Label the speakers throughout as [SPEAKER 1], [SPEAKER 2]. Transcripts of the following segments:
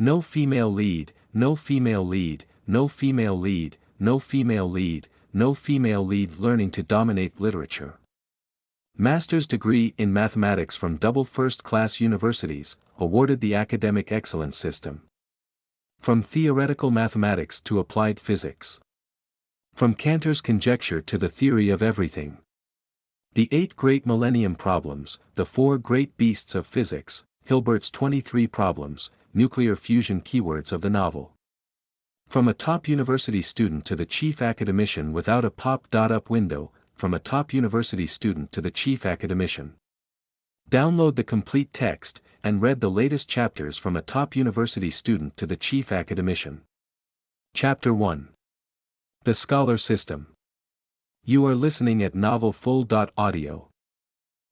[SPEAKER 1] No female lead, no female lead, no female lead, no female lead, no female lead learning to dominate literature. Master's degree in mathematics from double first-class universities, awarded the academic excellence system. From theoretical mathematics to applied physics. From Cantor's conjecture to the theory of everything. The 8 great Millennium problems, the 4 great beasts of physics, Hilbert's 23 problems, nuclear fusion keywords of the novel. From a top university student to the chief academician without a pop-up window, from a top university student to the chief academician. Download the complete text, and read the latest chapters from a top university student to the chief academician. Chapter 1. The Scholar System. You are listening at novelfull.audio.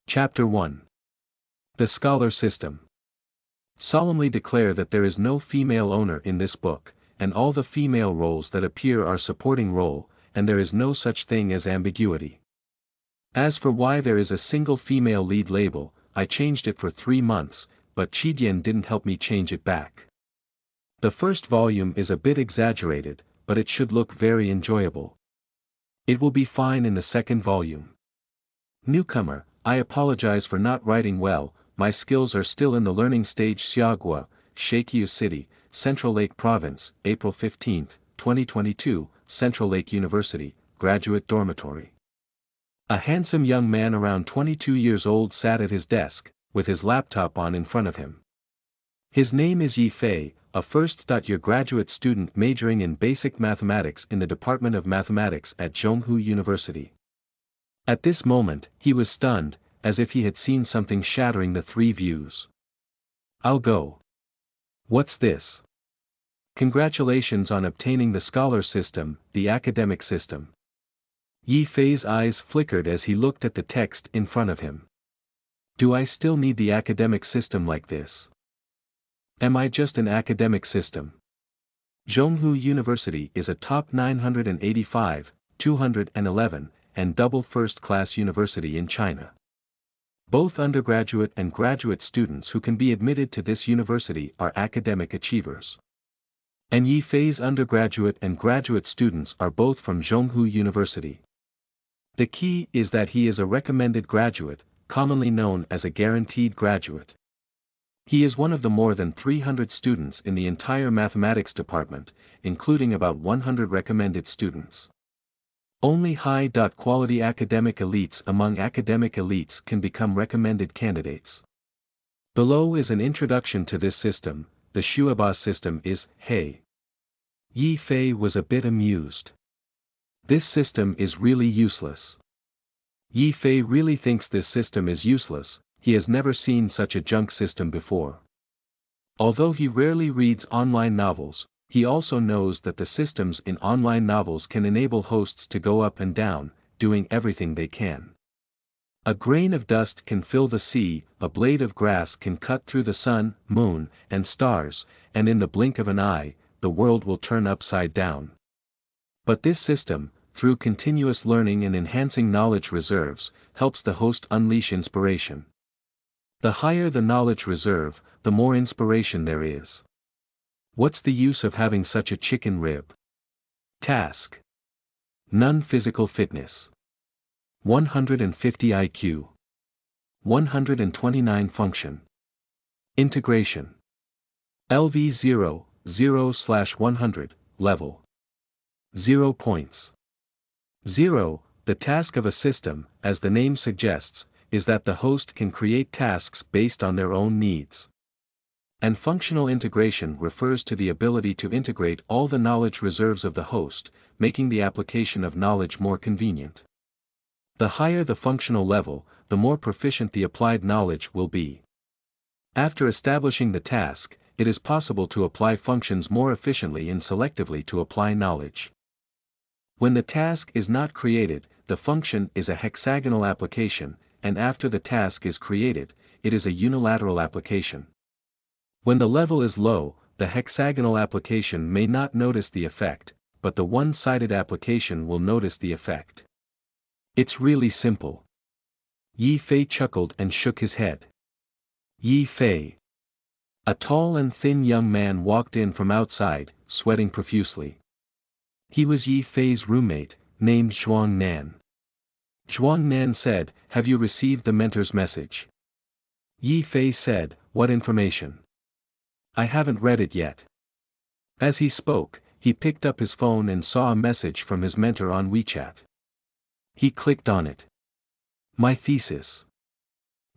[SPEAKER 1] Chapter 1. The Scholar System. Solemnly declare that there is no female owner in this book, and all the female roles that appear are supporting role, and there is no such thing as ambiguity. As for why there is a single female lead label, I changed it for 3 months, but Chidian didn't help me change it back. The first volume is a bit exaggerated, but it should look very enjoyable. It will be fine in the second volume. Newcomer, I apologize for not writing well, my skills are still in the learning stage. Xiagua, Shakyu City, Central Lake Province, April 15, 2022, Central Lake University, Graduate Dormitory. A handsome young man around 22 years old sat at his desk, with his laptop on in front of him. His name is Yi Fei, a first-year graduate student majoring in basic mathematics in the Department of Mathematics at Zhonghu University. At this moment, he was stunned, as if he had seen something shattering the 3 views. I'll go. What's this? Congratulations on obtaining the scholar system, the academic system. Yi Fei's eyes flickered as he looked at the text in front of him. Do I still need the academic system like this? Am I just an academic system? Zhonghu University is a top 985, 211, and double first-class university in China. Both undergraduate and graduate students who can be admitted to this university are academic achievers. And Yi Fei's undergraduate and graduate students are both from Zhonghu University. The key is that he is a recommended graduate, commonly known as a guaranteed graduate. He is one of the more than 300 students in the entire mathematics department, including about 100 recommended students. Only high-quality academic elites among academic elites can become recommended candidates. Below is an introduction to this system. The Shuaba system is, hey. Yi Fei was a bit amused. This system is really useless. Yi Fei really thinks this system is useless, he has never seen such a junk system before. Although he rarely reads online novels, he also knows that the systems in online novels can enable hosts to go up and down, doing everything they can. A grain of dust can fill the sea, a blade of grass can cut through the sun, moon, and stars, and in the blink of an eye, the world will turn upside down. But this system, through continuous learning and enhancing knowledge reserves, helps the host unleash inspiration. The higher the knowledge reserve, the more inspiration there is. What's the use of having such a chicken rib? Task. None physical fitness. 150 IQ. 129 function. Integration. LV 0, 0/100, level. 0 points. 0, the task of a system, as the name suggests, is that the host can create tasks based on their own needs. And functional integration refers to the ability to integrate all the knowledge reserves of the host, making the application of knowledge more convenient. The higher the functional level, the more proficient the applied knowledge will be. After establishing the task, it is possible to apply functions more efficiently and selectively to apply knowledge. When the task is not created, the function is a hexagonal application, and after the task is created, it is a unilateral application. When the level is low, the hexagonal application may not notice the effect, but the one-sided application will notice the effect. It's really simple. Yi Fei chuckled and shook his head. Yi Fei. A tall and thin young man walked in from outside, sweating profusely. He was Yi Fei's roommate, named Zhuang Nan. Zhuang Nan said, "Have you received the mentor's message?" Yi Fei said, "What information?" "I haven't read it yet." As he spoke, he picked up his phone and saw a message from his mentor on WeChat. He clicked on it. "My thesis."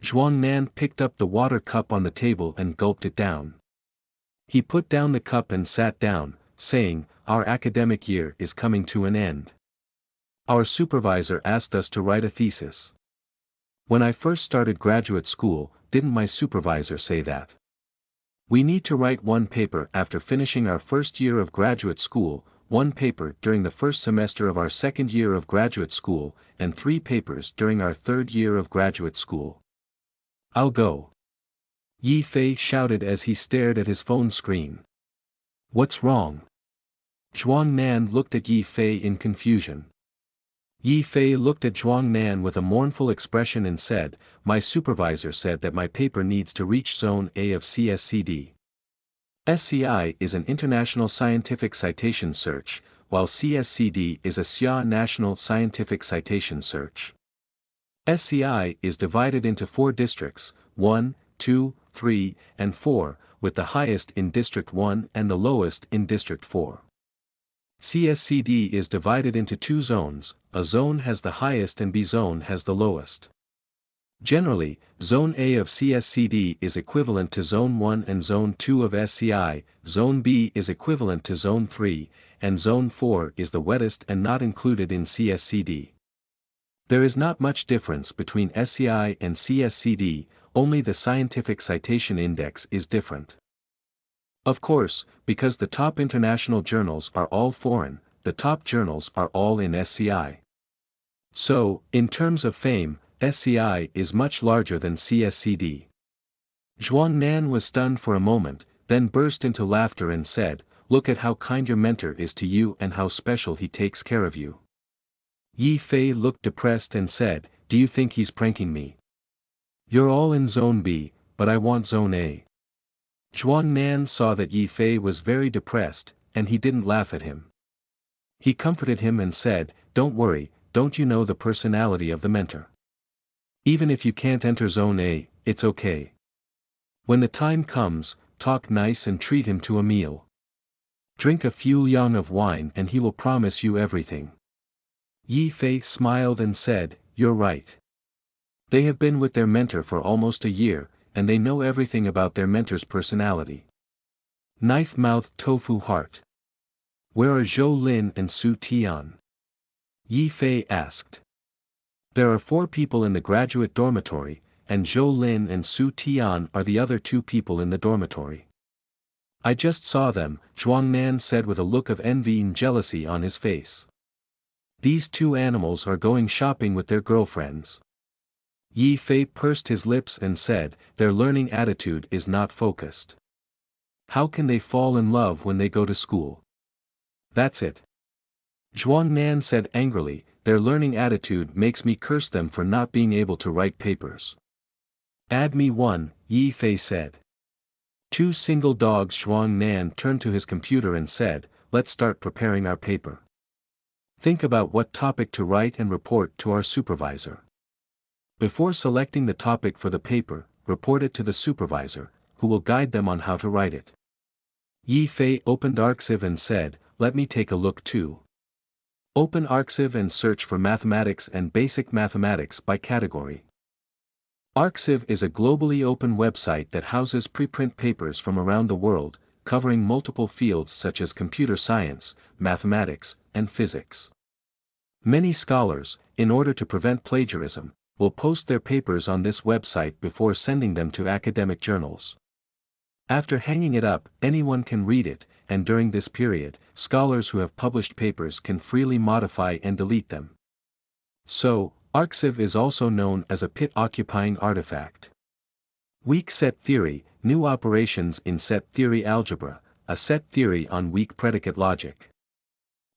[SPEAKER 1] Zhuang Nan picked up the water cup on the table and gulped it down. He put down the cup and sat down, saying, "Our academic year is coming to an end. Our supervisor asked us to write a thesis. When I first started graduate school, didn't my supervisor say that? We need to write one paper after finishing our first year of graduate school, one paper during the first semester of our second year of graduate school, and 3 papers during our third year of graduate school. I'll go." Yi Fei shouted as he stared at his phone screen. "What's wrong?" Zhuang Nan looked at Yi Fei in confusion. Yi Fei looked at Zhuang Nan with a mournful expression and said, "My supervisor said that my paper needs to reach Zone A of CSCD. SCI is an international scientific citation search, while CSCD is a SCIA national scientific citation search. SCI is divided into 4 districts, 1, 2, 3, and 4, with the highest in District 1 and the lowest in District 4. CSCD is divided into 2 zones, a zone has the highest and B zone has the lowest. Generally, Zone A of CSCD is equivalent to Zone 1 and Zone 2 of SCI, Zone B is equivalent to Zone 3, and Zone 4 is the wettest and not included in CSCD. There is not much difference between SCI and CSCD, only the scientific citation index is different. Of course, because the top international journals are all foreign, the top journals are all in SCI. So, in terms of fame, SCI is much larger than CSCD. Zhuang Nan was stunned for a moment, then burst into laughter and said, "Look at how kind your mentor is to you and how special he takes care of you." Yi Fei looked depressed and said, "Do you think he's pranking me? You're all in Zone B, but I want Zone A." Zhuang Nan saw that Yi Fei was very depressed, and he didn't laugh at him. He comforted him and said, "Don't worry, don't you know the personality of the mentor? Even if you can't enter Zone A, it's okay. When the time comes, talk nice and treat him to a meal. Drink a few yang of wine and he will promise you everything." Yi Fei smiled and said, "You're right. They have been with their mentor for almost a year, and they know everything about their mentor's personality." Knife-mouthed tofu heart. "Where are Zhou Lin and Su Tian?" Yi Fei asked. "There are 4 people in the graduate dormitory, and Zhou Lin and Su Tian are the other 2 people in the dormitory." "I just saw them," Zhuang Nan said with a look of envy and jealousy on his face. "These 2 animals are going shopping with their girlfriends." Yi Fei pursed his lips and said, "Their learning attitude is not focused. How can they fall in love when they go to school? That's it." Zhuang Nan said angrily, "Their learning attitude makes me curse them for not being able to write papers." "Add me 1, Yi Fei said. 2 single dogs. Zhuang Nan turned to his computer and said, "Let's start preparing our paper. Think about what topic to write and report to our supervisor. Before selecting the topic for the paper, report it to the supervisor, who will guide them on how to write it." Yi Fei opened Arxiv and said, "Let me take a look too." Open Arxiv and search for mathematics and basic mathematics by category. Arxiv is a globally open website that houses preprint papers from around the world, covering multiple fields such as computer science, mathematics, and physics. Many scholars, in order to prevent plagiarism, will post their papers on this website before sending them to academic journals. After hanging it up, anyone can read it, and during this period, scholars who have published papers can freely modify and delete them. So, Arxiv is also known as a pit-occupying artifact. Weak set theory, new operations in set theory algebra, a set theory on weak predicate logic.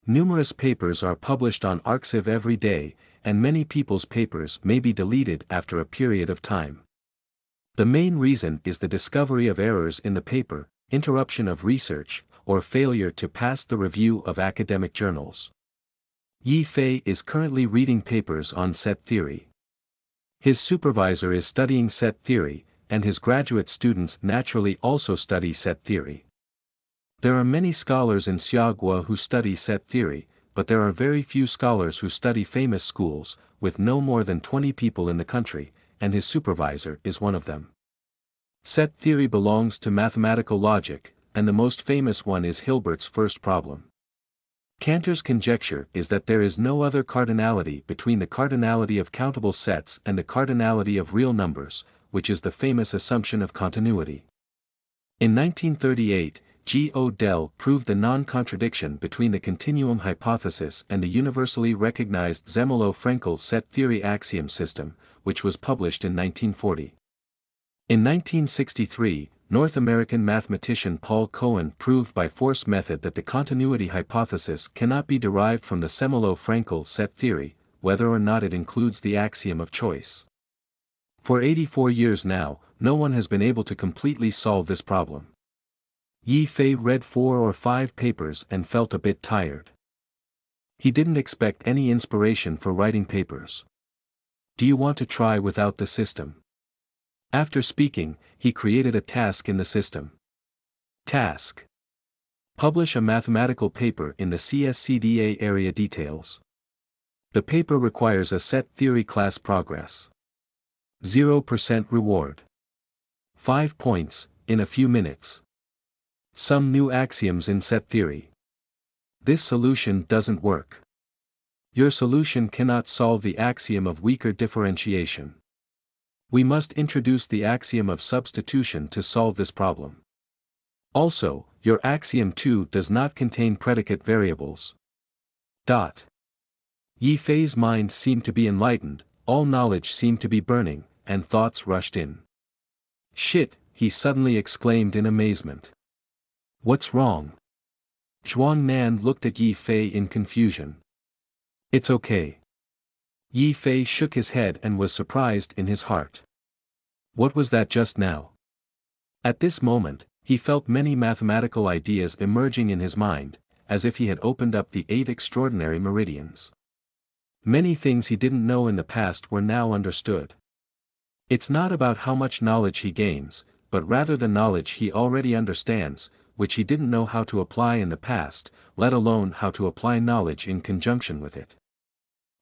[SPEAKER 1] Numerous papers are published on Arxiv every day, and many people's papers may be deleted after a period of time. The main reason is the discovery of errors in the paper, interruption of research, or failure to pass the review of academic journals. Yi Fei is currently reading papers on set theory. His supervisor is studying set theory, and his graduate students naturally also study set theory. There are many scholars in Xiaogua who study set theory, but there are very few scholars who study famous schools, with no more than 20 people in the country, and his supervisor is one of them. Set theory belongs to mathematical logic, and the most famous one is Hilbert's first problem. Cantor's conjecture is that there is no other cardinality between the cardinality of countable sets and the cardinality of real numbers, which is the famous assumption of continuity. In 1938, G. Odell proved the non-contradiction between the continuum hypothesis and the universally recognized Zermelo-Fraenkel set theory axiom system, which was published in 1940. In 1963, North American mathematician Paul Cohen proved by force method that the continuity hypothesis cannot be derived from the Zermelo-Fraenkel set theory, whether or not it includes the axiom of choice. For 84 years now, no one has been able to completely solve this problem. Yi Fei read 4 or 5 papers and felt a bit tired. He didn't expect any inspiration for writing papers. Do you want to try without the system? After speaking, he created a task in the system. Task: publish a mathematical paper in the CSCDA area. Details: the paper requires a set theory class progress. 0% reward. 5 points, in a few minutes. Some new axioms in set theory. This solution doesn't work. Your solution cannot solve the axiom of weaker differentiation. We must introduce the axiom of substitution to solve this problem. Also, your axiom 2 does not contain predicate variables. Yi Fei's mind seemed to be enlightened, all knowledge seemed to be burning, and thoughts rushed in. Shit, he suddenly exclaimed in amazement. What's wrong? Zhuang Nan looked at Yi Fei in confusion. It's okay. Yi Fei shook his head and was surprised in his heart. What was that just now? At this moment, he felt many mathematical ideas emerging in his mind, as if he had opened up the 8 extraordinary meridians. Many things he didn't know in the past were now understood. It's not about how much knowledge he gains, but rather the knowledge he already understands, which he didn't know how to apply in the past, let alone how to apply knowledge in conjunction with it.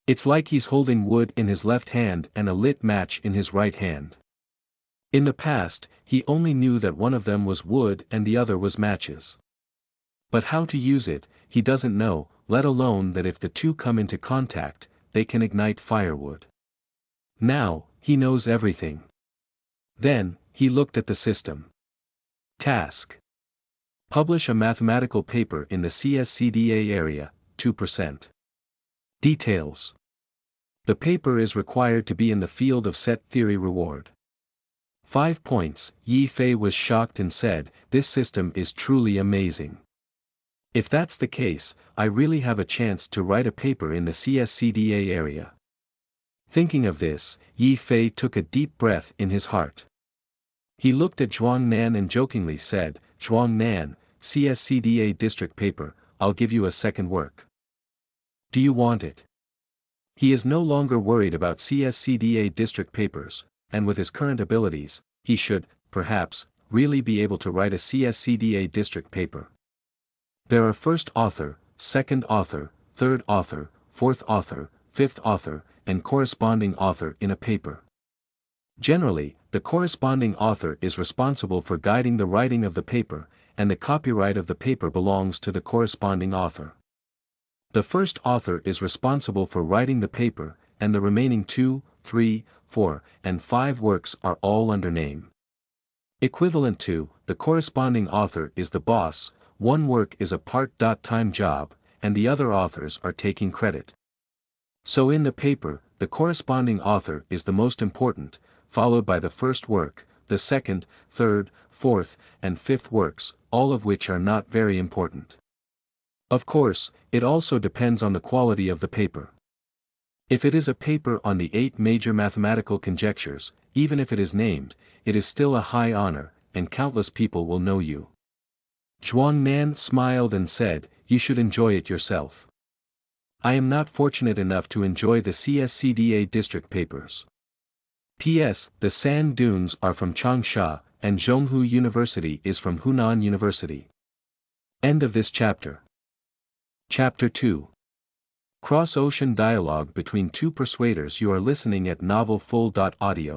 [SPEAKER 1] It's like he's holding wood in his left hand and a lit match in his right hand. In the past, he only knew that one of them was wood and the other was matches. But how to use it, he doesn't know, let alone that if the two come into contact, they can ignite firewood. Now, he knows everything. Then, he looked at the system. Task: publish a mathematical paper in the CSCDA area, 2%. Details: the paper is required to be in the field of set theory. Reward: 5 points. Yi Fei was shocked and said, "This system is truly amazing. If that's the case, I really have a chance to write a paper in the CSCDA area." Thinking of this, Yi Fei took a deep breath in his heart. He looked at Zhuang Nan and jokingly said, "Zhuang Nan, CSCDA district paper, I'll give you a second work. Do you want it?" He is no longer worried about CSCDA district papers, and with his current abilities, he should, perhaps, really be able to write a CSCDA district paper. There are first author, second author, third author, fourth author, fifth author, and corresponding author in a paper. Generally, the corresponding author is responsible for guiding the writing of the paper, and the copyright of the paper belongs to the corresponding author. The first author is responsible for writing the paper, and the remaining 2, 3, 4, and 5 works are all under name. Equivalent to, the corresponding author is the boss, one work is a part-time job, and the other authors are taking credit. So in the paper, the corresponding author is the most important, followed by the first work, the second, third, fourth, and fifth works, all of which are not very important. Of course, it also depends on the quality of the paper. If it is a paper on the 8 major mathematical conjectures, even if it is named, it is still a high honor, and countless people will know you. Zhuang Nan smiled and said, "You should enjoy it yourself. I am not fortunate enough to enjoy the CSCDA district papers. P.S. The sand dunes are from Changsha, and Zhonghu University is from Hunan University." End of this chapter. Chapter 2. Cross-ocean dialogue between two persuaders. You are listening at novelfull.audio.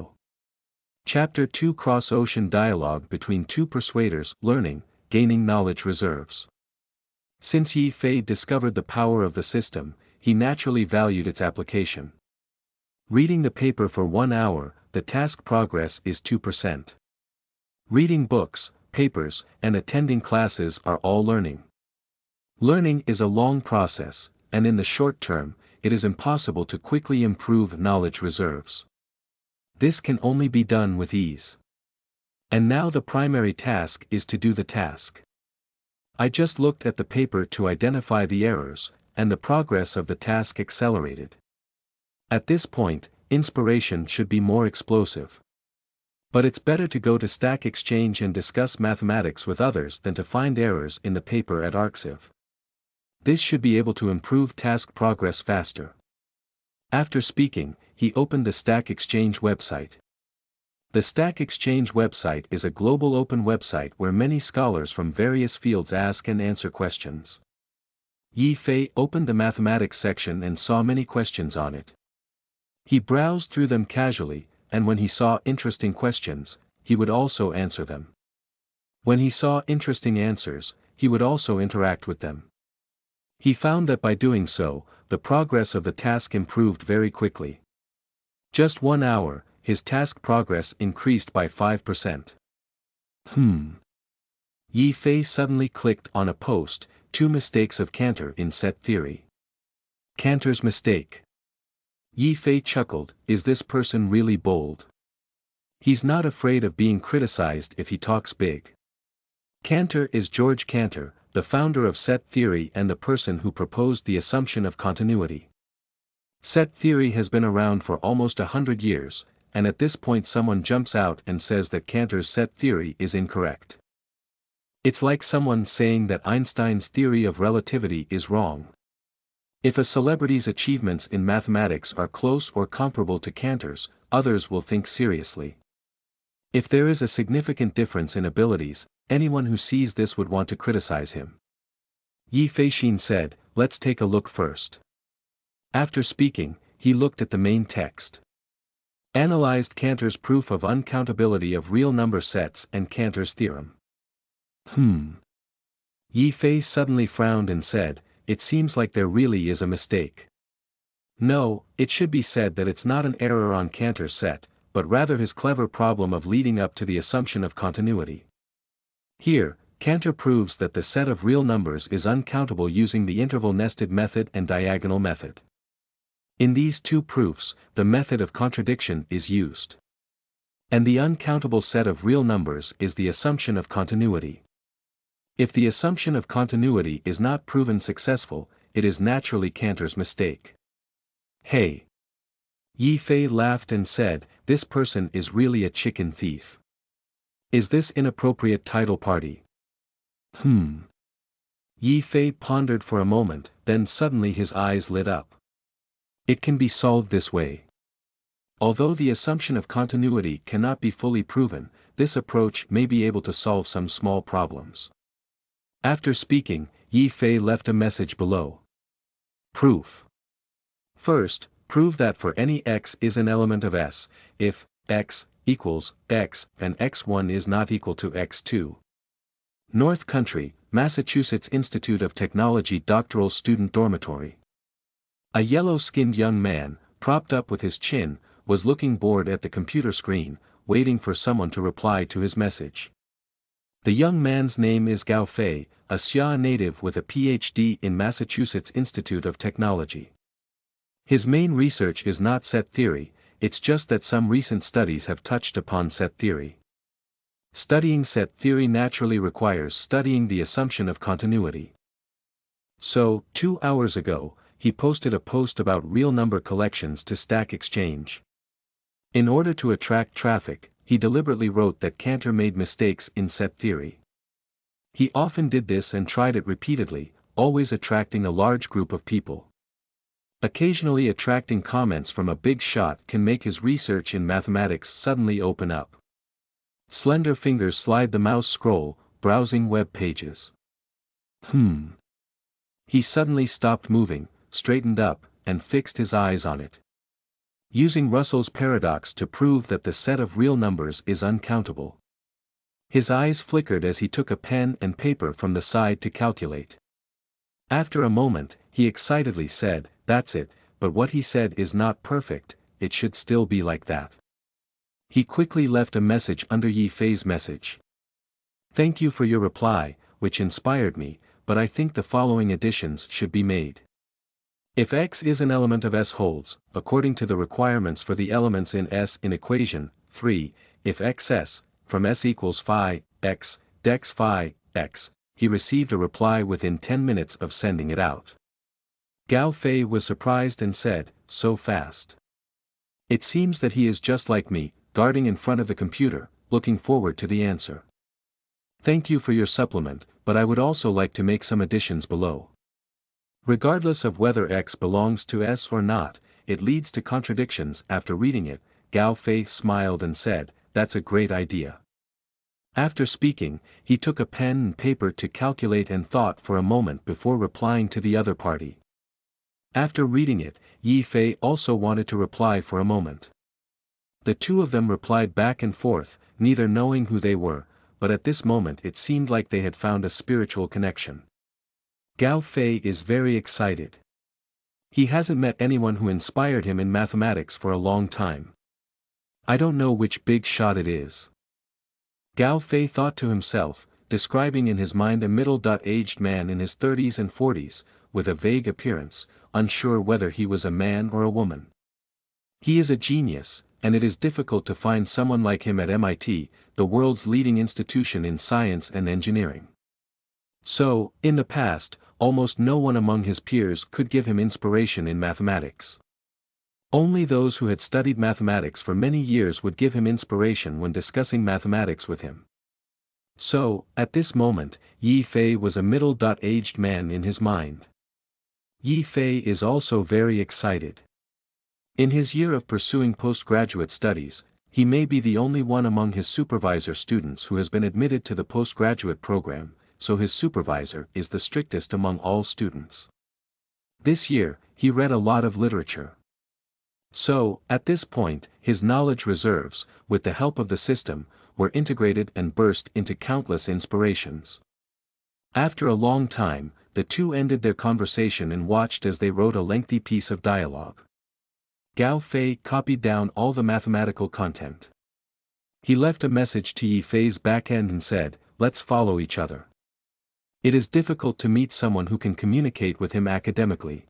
[SPEAKER 1] Chapter 2. Cross-ocean dialogue between two persuaders, learning, gaining knowledge reserves. Since Yi Fei discovered the power of the system, he naturally valued its application. Reading the paper for 1 hour, the task progress is 2%. Reading books, papers, and attending classes are all learning. Learning is a long process, and in the short term, it is impossible to quickly improve knowledge reserves. This can only be done with ease. And now the primary task is to do the task. I just looked at the paper to identify the errors, and the progress of the task accelerated. At this point, inspiration should be more explosive. But it's better to go to Stack Exchange and discuss mathematics with others than to find errors in the paper at Arxiv. This should be able to improve task progress faster. After speaking, he opened the Stack Exchange website. The Stack Exchange website is a global open website where many scholars from various fields ask and answer questions. Yi Fei opened the mathematics section and saw many questions on it. He browsed through them casually, and when he saw interesting questions, he would also answer them. When he saw interesting answers, he would also interact with them. He found that by doing so, the progress of the task improved very quickly. Just 1 hour, his task progress increased by 5%. Yi Fei suddenly clicked on a post, 2 mistakes of Cantor in set theory. Cantor's mistake. Yi Fei chuckled, is this person really bold? He's not afraid of being criticized if he talks big. Cantor is George Cantor, the founder of set theory and the person who proposed the assumption of continuity. Set theory has been around for almost 100 years, and at this point someone jumps out and says that Cantor's set theory is incorrect. It's like someone saying that Einstein's theory of relativity is wrong. If a celebrity's achievements in mathematics are close or comparable to Cantor's, others will think seriously. If there is a significant difference in abilities, anyone who sees this would want to criticize him. Yi Feixin said, let's take a look first. After speaking, he looked at the main text. Analyzed Cantor's proof of uncountability of real number sets and Cantor's theorem. Yi Fei suddenly frowned and said, it seems like there really is a mistake. No, it should be said that it's not an error on Cantor's set, but rather his clever problem of leading up to the assumption of continuity. Here, Cantor proves that the set of real numbers is uncountable using the interval nested method and diagonal method. In these two proofs, the method of contradiction is used. And the uncountable set of real numbers is the assumption of continuity. If the assumption of continuity is not proven successful, it is naturally Cantor's mistake. Hey! Yi Fei laughed and said, this person is really a chicken thief. Is this inappropriate title party? Yi Fei pondered for a moment, then suddenly his eyes lit up. It can be solved this way. Although the assumption of continuity cannot be fully proven, this approach may be able to solve some small problems. After speaking, Yi Fei left a message below. Proof. First, prove that for any x is an element of S, if x equals x and x1 is not equal to x2. North Country, Massachusetts Institute of Technology Doctoral Student Dormitory. A yellow-skinned young man, propped up with his chin, was looking bored at the computer screen, waiting for someone to reply to his message. The young man's name is Gao Fei, a Xia native with a PhD in Massachusetts Institute of Technology. His main research is not set theory, it's just that some recent studies have touched upon set theory. Studying set theory naturally requires studying the assumption of continuity. So, 2 hours ago, he posted a post about real number collections to Stack Exchange. In order to attract traffic, he deliberately wrote that Cantor made mistakes in set theory. He often did this and tried it repeatedly, always attracting a large group of people. Occasionally attracting comments from a big shot can make his research in mathematics suddenly open up. Slender fingers slide the mouse scroll, browsing web pages. He suddenly stopped moving, straightened up, and fixed his eyes on it. Using Russell's paradox to prove that the set of real numbers is uncountable. His eyes flickered as he took a pen and paper from the side to calculate. After a moment, he excitedly said, "That's it," but what he said is not perfect, it should still be like that. He quickly left a message under Yi Fei's message. "Thank you for your reply, which inspired me, but I think the following additions should be made. If X is an element of S holds, according to the requirements for the elements in S in equation 3, if XS, from S equals phi, X, dex phi, X," he received a reply within 10 minutes of sending it out. Gao Fei was surprised and said, "So fast. It seems that he is just like me, guarding in front of the computer, looking forward to the answer. Thank you for your supplement, but I would also like to make some additions below." Regardless of whether X belongs to S or not, it leads to contradictions. After reading it, Gao Fei smiled and said, "That's a great idea." After speaking, he took a pen and paper to calculate and thought for a moment before replying to the other party. After reading it, Yi Fei also wanted to reply for a moment. The two of them replied back and forth, neither knowing who they were, but at this moment it seemed like they had found a spiritual connection. Gao Fei is very excited. He hasn't met anyone who inspired him in mathematics for a long time. I don't know which big shot it is. Gao Fei thought to himself, describing in his mind a middle-aged man in his 30s and 40s, with a vague appearance, unsure whether he was a man or a woman. He is a genius, and it is difficult to find someone like him at MIT, the world's leading institution in science and engineering. So, in the past, almost no one among his peers could give him inspiration in mathematics. Only those who had studied mathematics for many years would give him inspiration when discussing mathematics with him. So, at this moment, Yi Fei was a middle-aged man in his mind. Yi Fei is also very excited. In his year of pursuing postgraduate studies, he may be the only one among his supervisor students who has been admitted to the postgraduate program, so his supervisor is the strictest among all students. This year, he read a lot of literature. So, at this point, his knowledge reserves, with the help of the system, were integrated and burst into countless inspirations. After a long time, the two ended their conversation and watched as they wrote a lengthy piece of dialogue. Gao Fei copied down all the mathematical content. He left a message to Yi Fei's backend and said, "Let's follow each other." It is difficult to meet someone who can communicate with him academically.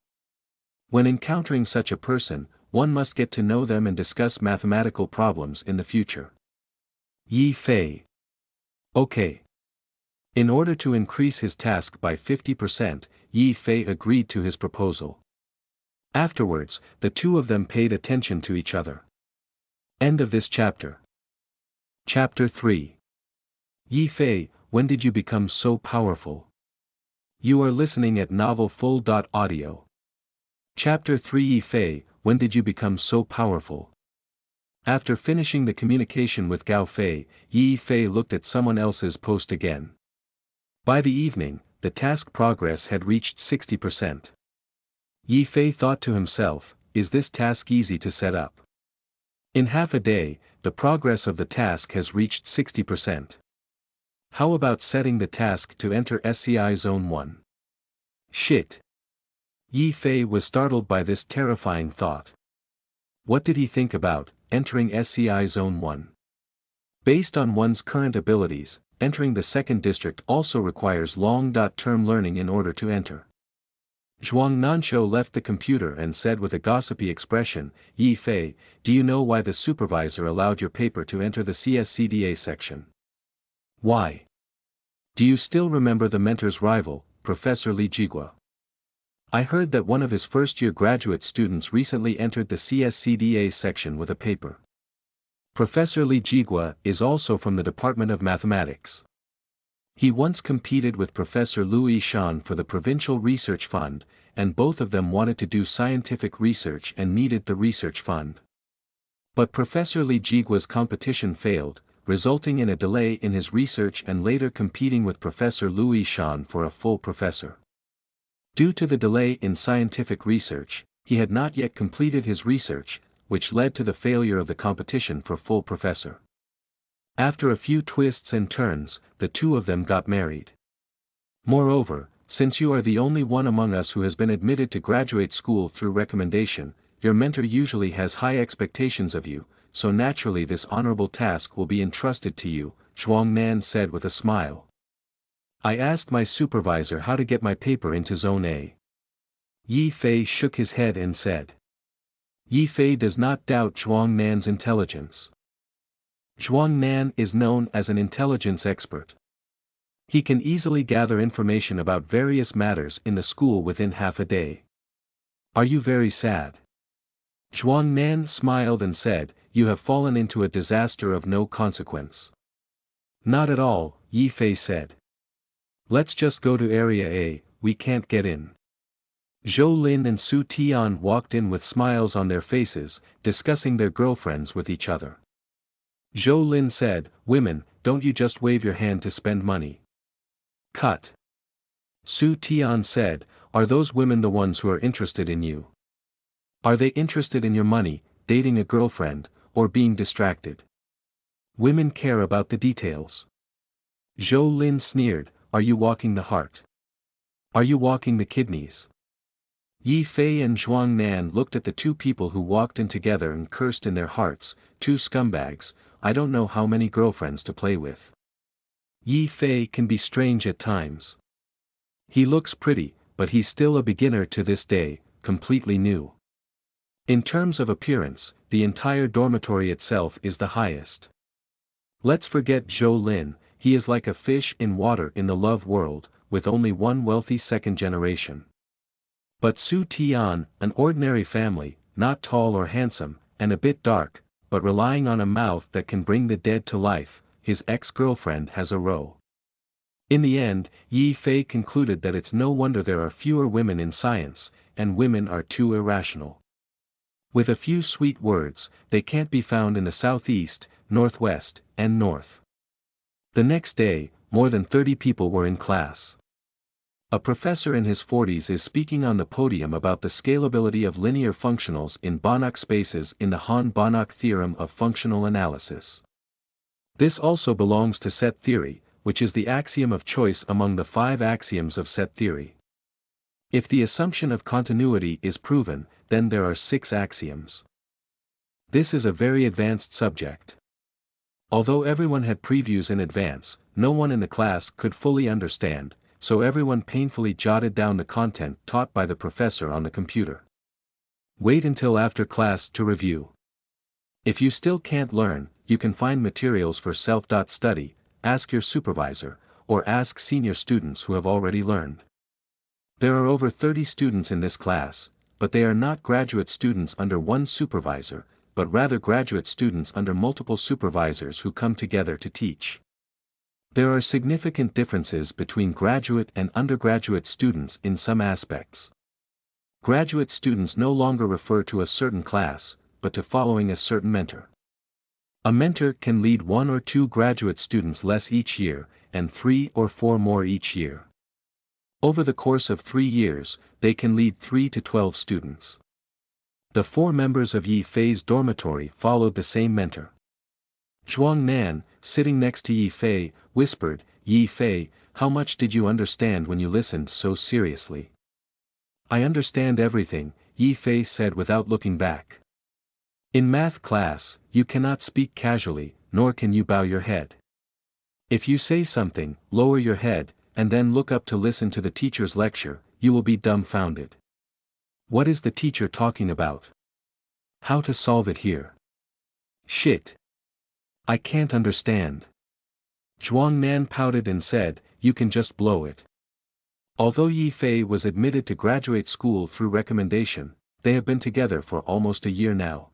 [SPEAKER 1] When encountering such a person, one must get to know them and discuss mathematical problems in the future. Yi Fei. Okay. In order to increase his task by 50%, Yi Fei agreed to his proposal. Afterwards, the two of them paid attention to each other. End of this chapter. Chapter 3. Yi Fei, when did you become so powerful? You are listening at novelfull.audio. Chapter 3. Yi Fei, when did you become so powerful? After finishing the communication with Gao Fei, Yi Fei looked at someone else's post again. By the evening, the task progress had reached 60%. Yi Fei thought to himself, is this task easy to set up? In half a day, the progress of the task has reached 60%. How about setting the task to enter SCI Zone 1? Shit. Yi Fei was startled by this terrifying thought. What did he think about entering SCI Zone 1? Based on one's current abilities, entering the second district also requires long-term learning in order to enter. Zhuang Nanshou left the computer and said with a gossipy expression, "Yi Fei, do you know why the supervisor allowed your paper to enter the CSCDA section? Why? Do you still remember the mentor's rival, Professor Li Jigua? I heard that one of his first-year graduate students recently entered the CSCDA section with a paper. Professor Li Jigua is also from the Department of Mathematics. He once competed with Professor Louis Shan for the Provincial Research Fund, and both of them wanted to do scientific research and needed the research fund. But Professor Li Jigua's competition failed, resulting in a delay in his research and later competing with Professor Louis Shan for a full professor. Due to the delay in scientific research, he had not yet completed his research, which led to the failure of the competition for full professor. After a few twists and turns, the two of them got married. Moreover, since you are the only one among us who has been admitted to graduate school through recommendation, your mentor usually has high expectations of you, so naturally this honorable task will be entrusted to you, Zhuang Nan said with a smile. I asked my supervisor how to get my paper into Zone A. Yi Fei shook his head and said. Yi Fei does not doubt Zhuang Nan's intelligence. Zhuang Nan is known as an intelligence expert. He can easily gather information about various matters in the school within half a day. Are you very sad? Zhuang Nan smiled and said, you have fallen into a disaster of no consequence. Not at all, Yi Fei said. Let's just go to Area A, we can't get in. Zhou Lin and Su Tian walked in with smiles on their faces, discussing their girlfriends with each other. Zhou Lin said, women, don't you just wave your hand to spend money? Cut. Su Tian said, are those women the ones who are interested in you? Are they interested in your money, dating a girlfriend, or being distracted? Women care about the details. Zhou Lin sneered, are you walking the heart? Are you walking the kidneys? Yi Fei and Zhuang Nan looked at the two people who walked in together and cursed in their hearts, two scumbags, I don't know how many girlfriends to play with. Yi Fei can be strange at times. He looks pretty, but he's still a beginner to this day, completely new. In terms of appearance, the entire dormitory itself is the highest. Let's forget Zhou Lin, he is like a fish in water in the love world, with only one wealthy second generation. But Su Tian, an ordinary family, not tall or handsome, and a bit dark, but relying on a mouth that can bring the dead to life, his ex-girlfriend has a row. In the end, Yi Fei concluded that it's no wonder there are fewer women in science, and women are too irrational. With a few sweet words, they can't be found in the southeast, northwest, and north. The next day, more than 30 people were in class. A professor in his 40s is speaking on the podium about the scalability of linear functionals in Banach spaces in the Hahn-Banach theorem of functional analysis. This also belongs to set theory, which is the axiom of choice among the 5 axioms of set theory. If the assumption of continuity is proven, then there are 6 axioms. This is a very advanced subject. Although everyone had previews in advance, no one in the class could fully understand, so everyone painfully jotted down the content taught by the professor on the computer. Wait until after class to review. If you still can't learn, you can find materials for self-study, ask your supervisor, or ask senior students who have already learned. There are over 30 students in this class, but they are not graduate students under one supervisor, but rather graduate students under multiple supervisors who come together to teach. There are significant differences between graduate and undergraduate students in some aspects. Graduate students no longer refer to a certain class, but to following a certain mentor. A mentor can lead 1 or 2 graduate students less each year, and 3 or 4 more each year. Over the course of 3 years, they can lead 3 to 12 students. The 4 members of Yi Fei's dormitory followed the same mentor. Zhuang Nan, sitting next to Yi Fei, whispered, Yi Fei, how much did you understand when you listened so seriously? I understand everything, Yi Fei said without looking back. In math class, you cannot speak casually, nor can you bow your head. If you say something, lower your head, and then look up to listen to the teacher's lecture, you will be dumbfounded. What is the teacher talking about? How to solve it here? Shit. I can't understand. Zhuang Nan pouted and said, you can just blow it. Although Yi Fei was admitted to graduate school through recommendation, they have been together for almost a year now.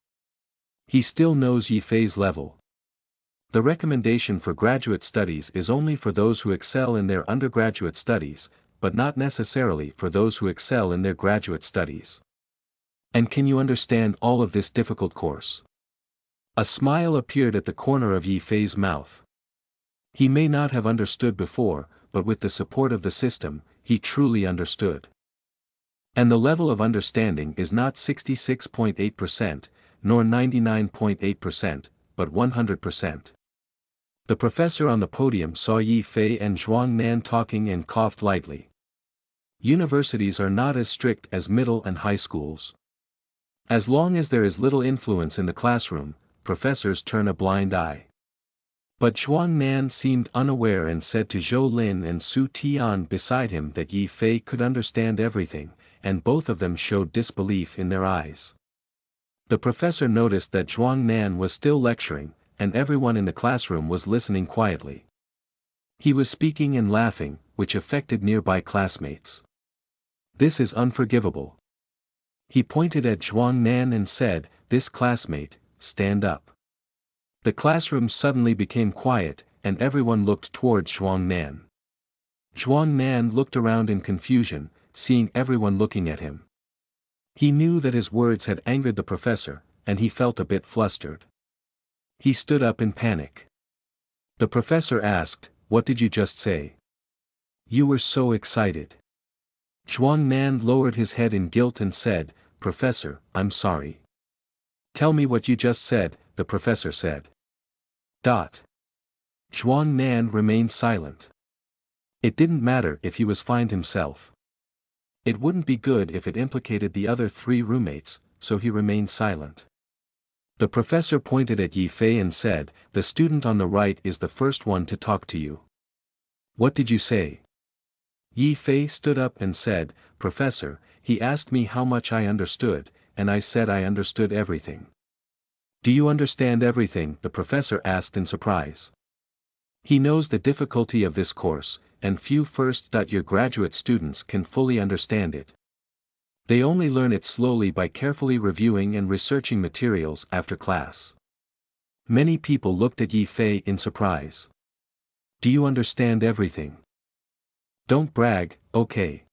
[SPEAKER 1] He still knows Yi Fei's level. The recommendation for graduate studies is only for those who excel in their undergraduate studies, but not necessarily for those who excel in their graduate studies. And can you understand all of this difficult course? A smile appeared at the corner of Yi Fei's mouth. He may not have understood before, but with the support of the system, he truly understood. And the level of understanding is not 66.8%, nor 99.8%, but 100%. The professor on the podium saw Yi Fei and Zhuang Nan talking and coughed lightly. Universities are not as strict as middle and high schools. As long as there is little influence in the classroom, professors turn a blind eye. But Zhuang Nan seemed unaware and said to Zhou Lin and Su Tian beside him that Yi Fei could understand everything, and both of them showed disbelief in their eyes. The professor noticed that Zhuang Nan was still lecturing, and everyone in the classroom was listening quietly. He was speaking and laughing, which affected nearby classmates. This is unforgivable. He pointed at Zhuang Nan and said, "This classmate, stand up." The classroom suddenly became quiet, and everyone looked towards Zhuang Nan. Zhuang Nan looked around in confusion, seeing everyone looking at him. He knew that his words had angered the professor, and he felt a bit flustered. He stood up in panic. The professor asked, "What did you just say? You were so excited." Zhuang Nan lowered his head in guilt and said, "Professor, I'm sorry." "Tell me what you just said," the professor said. Zhuang Nan remained silent. It didn't matter if he was fined himself. It wouldn't be good if it implicated the other 3 roommates, so he remained silent. The professor pointed at Yi Fei and said, "The student on the right is the first one to talk to you. What did you say?" Yi Fei stood up and said, "Professor, he asked me how much I understood, and I said I understood everything." "Do you understand everything?" the professor asked in surprise. He knows the difficulty of this course, and few first-year graduate students can fully understand it. They only learn it slowly by carefully reviewing and researching materials after class. Many people looked at Yi Fei in surprise. "Do you understand everything? Don't brag, okay?"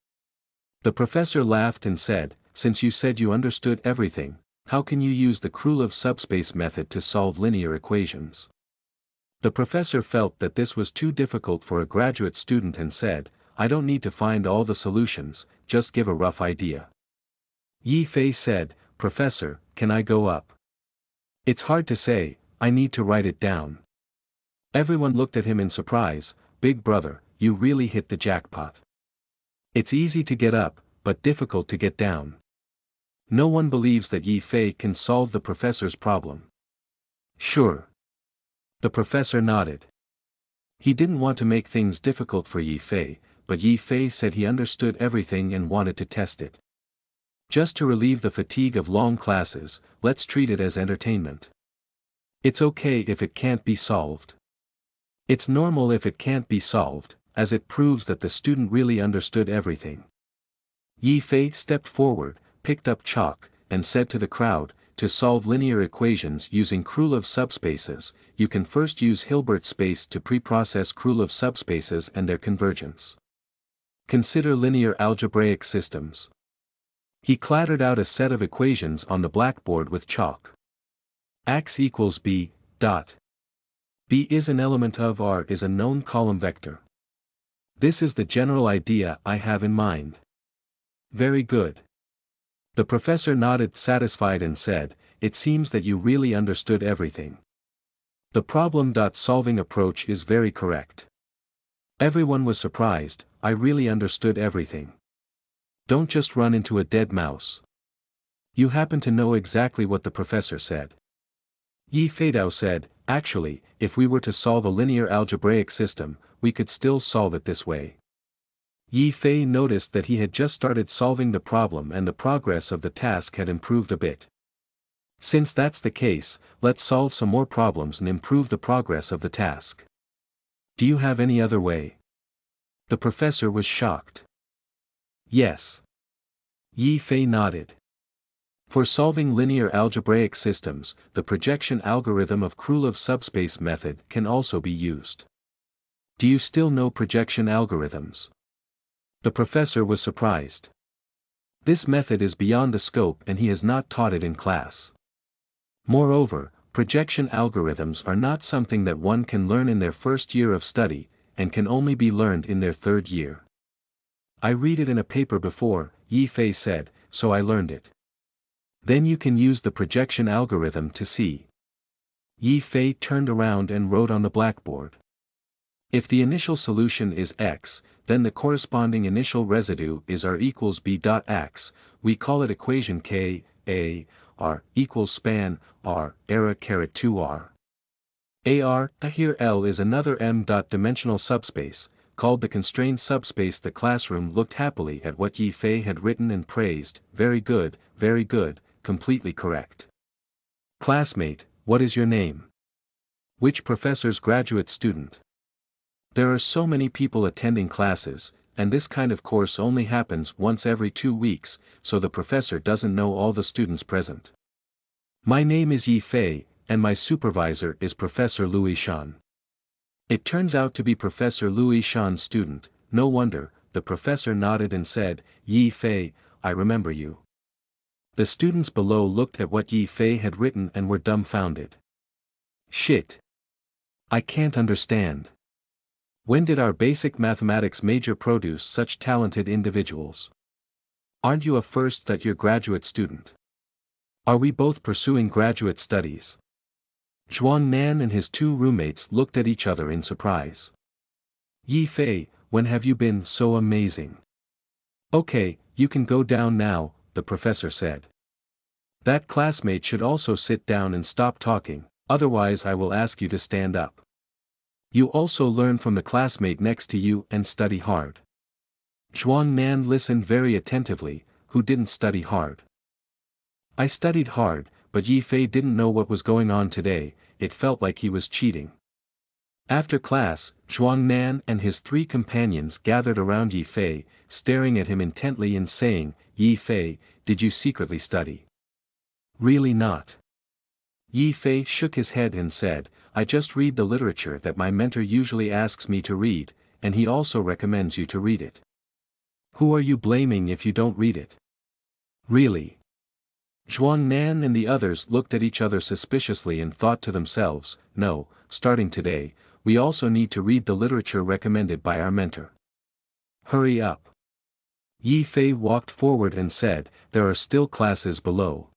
[SPEAKER 1] The professor laughed and said, "Since you said you understood everything, how can you use the Krylov subspace method to solve linear equations?" The professor felt that this was too difficult for a graduate student and said, "I don't need to find all the solutions, just give a rough idea." Yi Fei said, "Professor, can I go up?" "It's hard to say, I need to write it down." Everyone looked at him in surprise. "Big brother, you really hit the jackpot. It's easy to get up, but difficult to get down." No one believes that Yi Fei can solve the professor's problem. "Sure." The professor nodded. He didn't want to make things difficult for Yi Fei, but Yi Fei said he understood everything and wanted to test it. Just to relieve the fatigue of long classes, let's treat it as entertainment. It's okay if it can't be solved. It's normal if it can't be solved, as it proves that the student really understood everything. Yi Fei stepped forward, picked up chalk, and said to the crowd, "To solve linear equations using Krylov subspaces, you can first use Hilbert space to preprocess Krylov subspaces and their convergence. Consider linear algebraic systems." He clattered out a set of equations on the blackboard with chalk. X equals B, dot. B is an element of R is a known column vector. This is the general idea I have in mind. Very good. The professor nodded satisfied and said, "It seems that you really understood everything. The problem-solving approach is very correct." Everyone was surprised. "I really understood everything. Don't just run into a dead mouse. You happen to know exactly what the professor said." Yi Feidao said, "Actually, if we were to solve a linear algebraic system, we could still solve it this way." Yi Fei noticed that he had just started solving the problem and the progress of the task had improved a bit. "Since that's the case, let's solve some more problems and improve the progress of the task. Do you have any other way?" The professor was shocked. Yes. Yi Fei nodded. For solving linear algebraic systems, the projection algorithm of Krylov subspace method can also be used. Do you still know projection algorithms? The professor was surprised. This method is beyond the scope and he has not taught it in class. Moreover, projection algorithms are not something that one can learn in their first year of study, and can only be learned in their third year. I read it in a paper before, Yi Fei said, so I learned it. Then you can use the projection algorithm to see. Yi Fei turned around and wrote on the blackboard. If the initial solution is x, then the corresponding initial residue is r equals b dot x, we call it equation k, a, r, equals span, r, era caret 2r. Ar, here L is another m-dimensional subspace, called the constrained subspace. The classroom looked happily at what Yi Fei had written and praised, very good, completely correct. Classmate, what is your name? Which professor's graduate student? There are so many people attending classes, and this kind of course only happens once every 2 weeks, so the professor doesn't know all the students present. My name is Yi Fei, and my supervisor is Professor Louis Shan. It turns out to be Professor Louis Shan's student. No wonder, the professor nodded and said, Yi Fei, I remember you. The students below looked at what Yi Fei had written and were dumbfounded. Shit. I can't understand. When did our basic mathematics major produce such talented individuals? Aren't you a first-year graduate student? Are we both pursuing graduate studies? Zhuang Nan and his 2 roommates looked at each other in surprise. Yi Fei, when have you been so amazing? Okay, you can go down now, the professor said. That classmate should also sit down and stop talking, otherwise I will ask you to stand up. You also learn from the classmate next to you and study hard. Zhuang Nan listened very attentively. Who didn't study hard? I studied hard, but Yi Fei didn't know what was going on today. It felt like he was cheating. After class, Zhuang Nan and his 3 companions gathered around Yi Fei, staring at him intently and saying, Yi Fei, did you secretly study? Really not. Yi Fei shook his head and said, I just read the literature that my mentor usually asks me to read, and he also recommends you to read it. Who are you blaming if you don't read it? Really? Zhuang Nan and the others looked at each other suspiciously and thought to themselves, no, starting today, we also need to read the literature recommended by our mentor. Hurry up. Yi Fei walked forward and said, there are still classes below.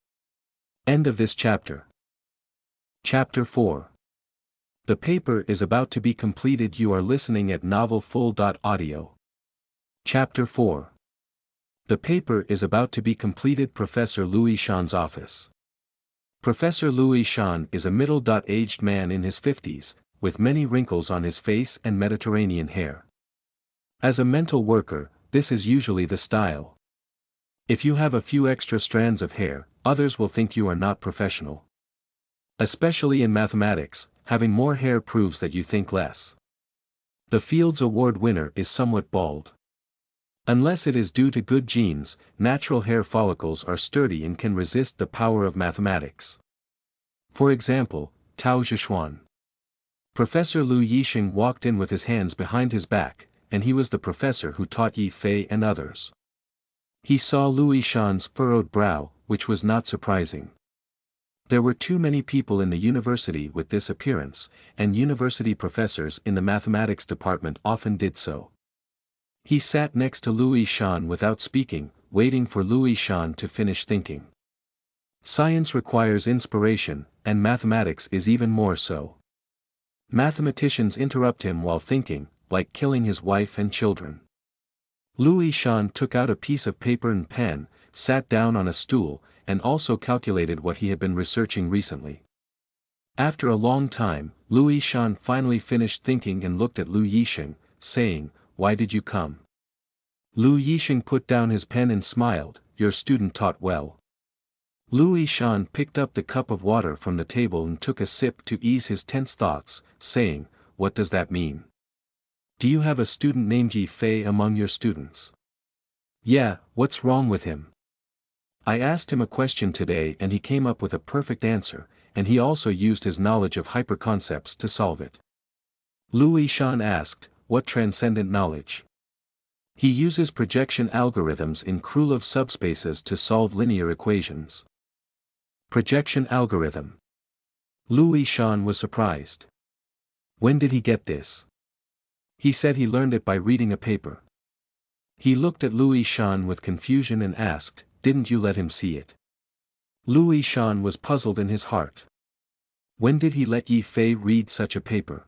[SPEAKER 1] End of this chapter. Chapter 4. The paper is about to be completed. You are listening at novelfull.audio. Chapter 4. The paper is about to be completed. Professor Louis Shan's office. Professor Louis Shan is a middle-aged man in his 50s, with many wrinkles on his face and Mediterranean hair. As a mental worker, this is usually the style. If you have a few extra strands of hair, others will think you are not professional. Especially in mathematics, having more hair proves that you think less. The Fields Award winner is somewhat bald. Unless it is due to good genes, natural hair follicles are sturdy and can resist the power of mathematics. For example, Tao Zhishuan. Professor Lu Yixing walked in with his hands behind his back, and he was the professor who taught Yi Fei and others. He saw Louis Shan's furrowed brow, which was not surprising. There were too many people in the university with this appearance, and university professors in the mathematics department often did so. He sat next to Louis Shan without speaking, waiting for Louis Shan to finish thinking. Science requires inspiration, and mathematics is even more so. Mathematicians interrupt him while thinking, like killing his wife and children. Louis Shan took out a piece of paper and pen, sat down on a stool, and also calculated what he had been researching recently. After a long time, Louis Shan finally finished thinking and looked at Lu Yixing, saying, "Why did you come?" Lu Yixing put down his pen and smiled, "Your student taught well." Louis Shan picked up the cup of water from the table and took a sip to ease his tense thoughts, saying, "What does that mean? Do you have a student named Yi Fei among your students?" Yeah, what's wrong with him? I asked him a question today and he came up with a perfect answer, and he also used his knowledge of hyperconcepts to solve it. Louis Shan asked, what transcendent knowledge? He uses projection algorithms in Krylov subspaces to solve linear equations. Projection algorithm. Louis Shan was surprised. When did he get this? He said he learned it by reading a paper. He looked at Louis Shan with confusion and asked, didn't you let him see it? Louis Shan was puzzled in his heart. When did he let Yi Fei read such a paper?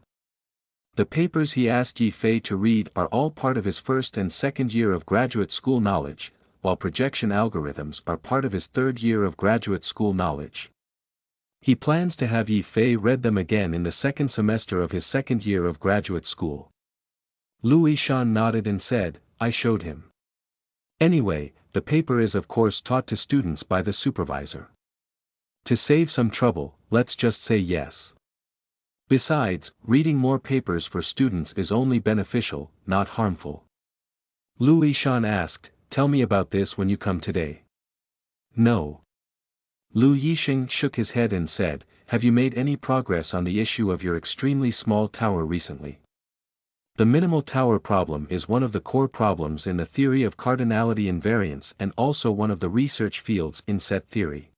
[SPEAKER 1] The papers he asked Yi Fei to read are all part of his first and second year of graduate school knowledge, while projection algorithms are part of his third year of graduate school knowledge. He plans to have Yi Fei read them again in the second semester of his second year of graduate school. Louis Shan nodded and said, I showed him. Anyway, the paper is of course taught to students by the supervisor. To save some trouble, let's just say yes. Besides, reading more papers for students is only beneficial, not harmful. Louis Shan asked, tell me about this when you come today. No. Lu Yixing shook his head and said, have you made any progress on the issue of your extremely small tower recently? The minimal tower problem is one of the core problems in the theory of cardinality invariance and also one of the research fields in set theory.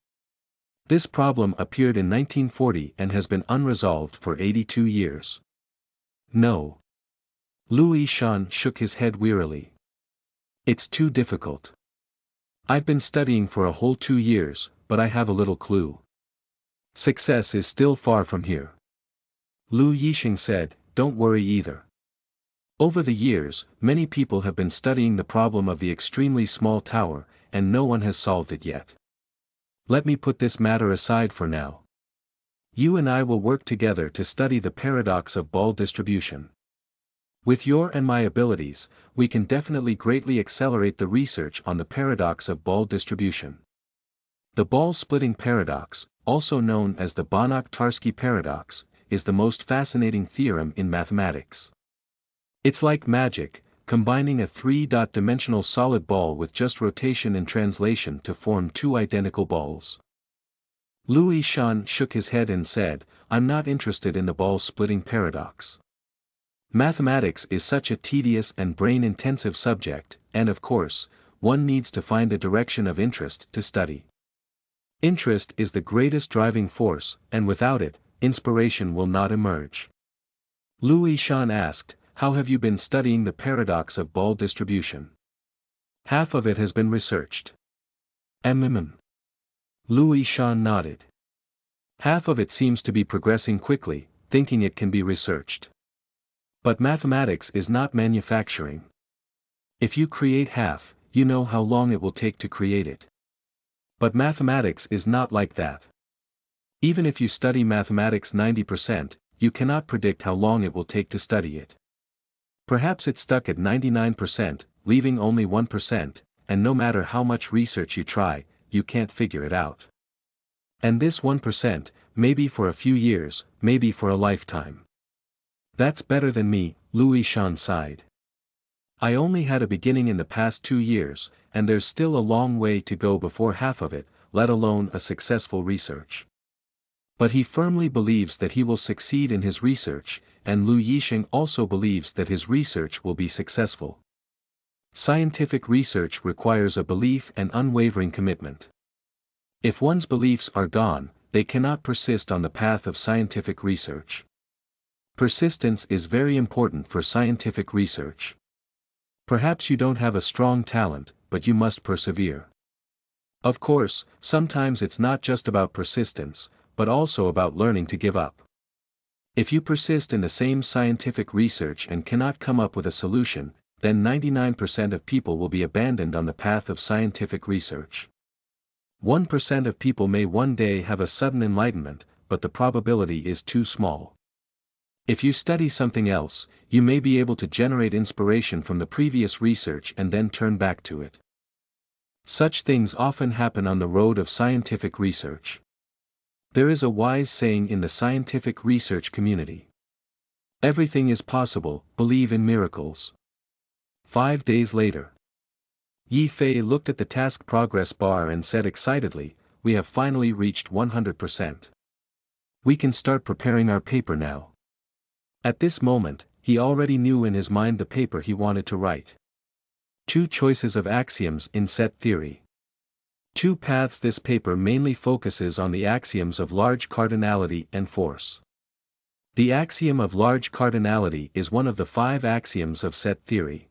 [SPEAKER 1] This problem appeared in 1940 and has been unresolved for 82 years. No. Louis Shan shook his head wearily. It's too difficult. I've been studying for a whole 2 years, but I have a little clue. Success is still far from here. Lu Yixing said, don't worry either. Over the years, many people have been studying the problem of the extremely small tower, and no one has solved it yet. Let me put this matter aside for now. You and I will work together to study the paradox of ball distribution. With your and my abilities, we can definitely greatly accelerate the research on the paradox of ball distribution. The ball-splitting paradox, also known as the Banach-Tarski paradox, is the most fascinating theorem in mathematics. It's like magic, combining a three-dimensional solid ball with just rotation and translation to form two identical balls. Louis Shan shook his head and said, I'm not interested in the ball-splitting paradox. Mathematics is such a tedious and brain-intensive subject, and of course, one needs to find a direction of interest to study. Interest is the greatest driving force, and without it, inspiration will not emerge. Louis Shan asked, how have you been studying the paradox of ball distribution? Half of it has been researched. Louis Shan nodded. Half of it seems to be progressing quickly, thinking it can be researched. But mathematics is not manufacturing. If you create half, you know how long it will take to create it. But mathematics is not like that. Even if you study mathematics 90%, you cannot predict how long it will take to study it. Perhaps it's stuck at 99%, leaving only 1%, and no matter how much research you try, you can't figure it out. And this 1%, maybe for a few years, maybe for a lifetime. That's better than me, Louis Shan sighed. I only had a beginning in the past 2 years, and there's still a long way to go before half of it, let alone a successful research. But he firmly believes that he will succeed in his research, and Lu Yixing also believes that his research will be successful. Scientific research requires a belief and unwavering commitment. If one's beliefs are gone, they cannot persist on the path of scientific research. Persistence is very important for scientific research. Perhaps you don't have a strong talent, but you must persevere. Of course, sometimes it's not just about persistence, but also about learning to give up. If you persist in the same scientific research and cannot come up with a solution, then 99% of people will be abandoned on the path of scientific research. 1% of people may one day have a sudden enlightenment, but the probability is too small. If you study something else, you may be able to generate inspiration from the previous research and then turn back to it. Such things often happen on the road of scientific research. There is a wise saying in the scientific research community. Everything is possible, believe in miracles. 5 days later. Yi Fei looked at the task progress bar and said excitedly, "We have finally reached 100%. We can start preparing our paper now." At this moment, he already knew in his mind the paper he wanted to write. 2 choices of axioms in set theory. 2 paths. This paper mainly focuses on the axioms of large cardinality and force. The axiom of large cardinality is one of the 5 axioms of set theory.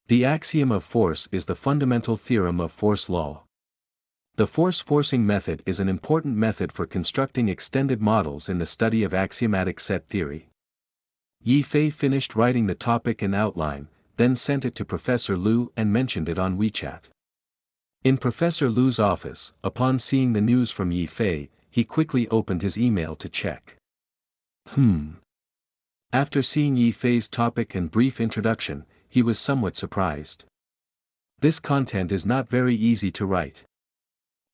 [SPEAKER 1] The axiom of force is the fundamental theorem of force law. The force-forcing method is an important method for constructing extended models in the study of axiomatic set theory. Yi Fei finished writing the topic and outline, then sent it to Professor Liu and mentioned it on WeChat. In Professor Liu's office, upon seeing the news from Yi Fei, he quickly opened his email to check. After seeing Yi Fei's topic and brief introduction, he was somewhat surprised. This content is not very easy to write.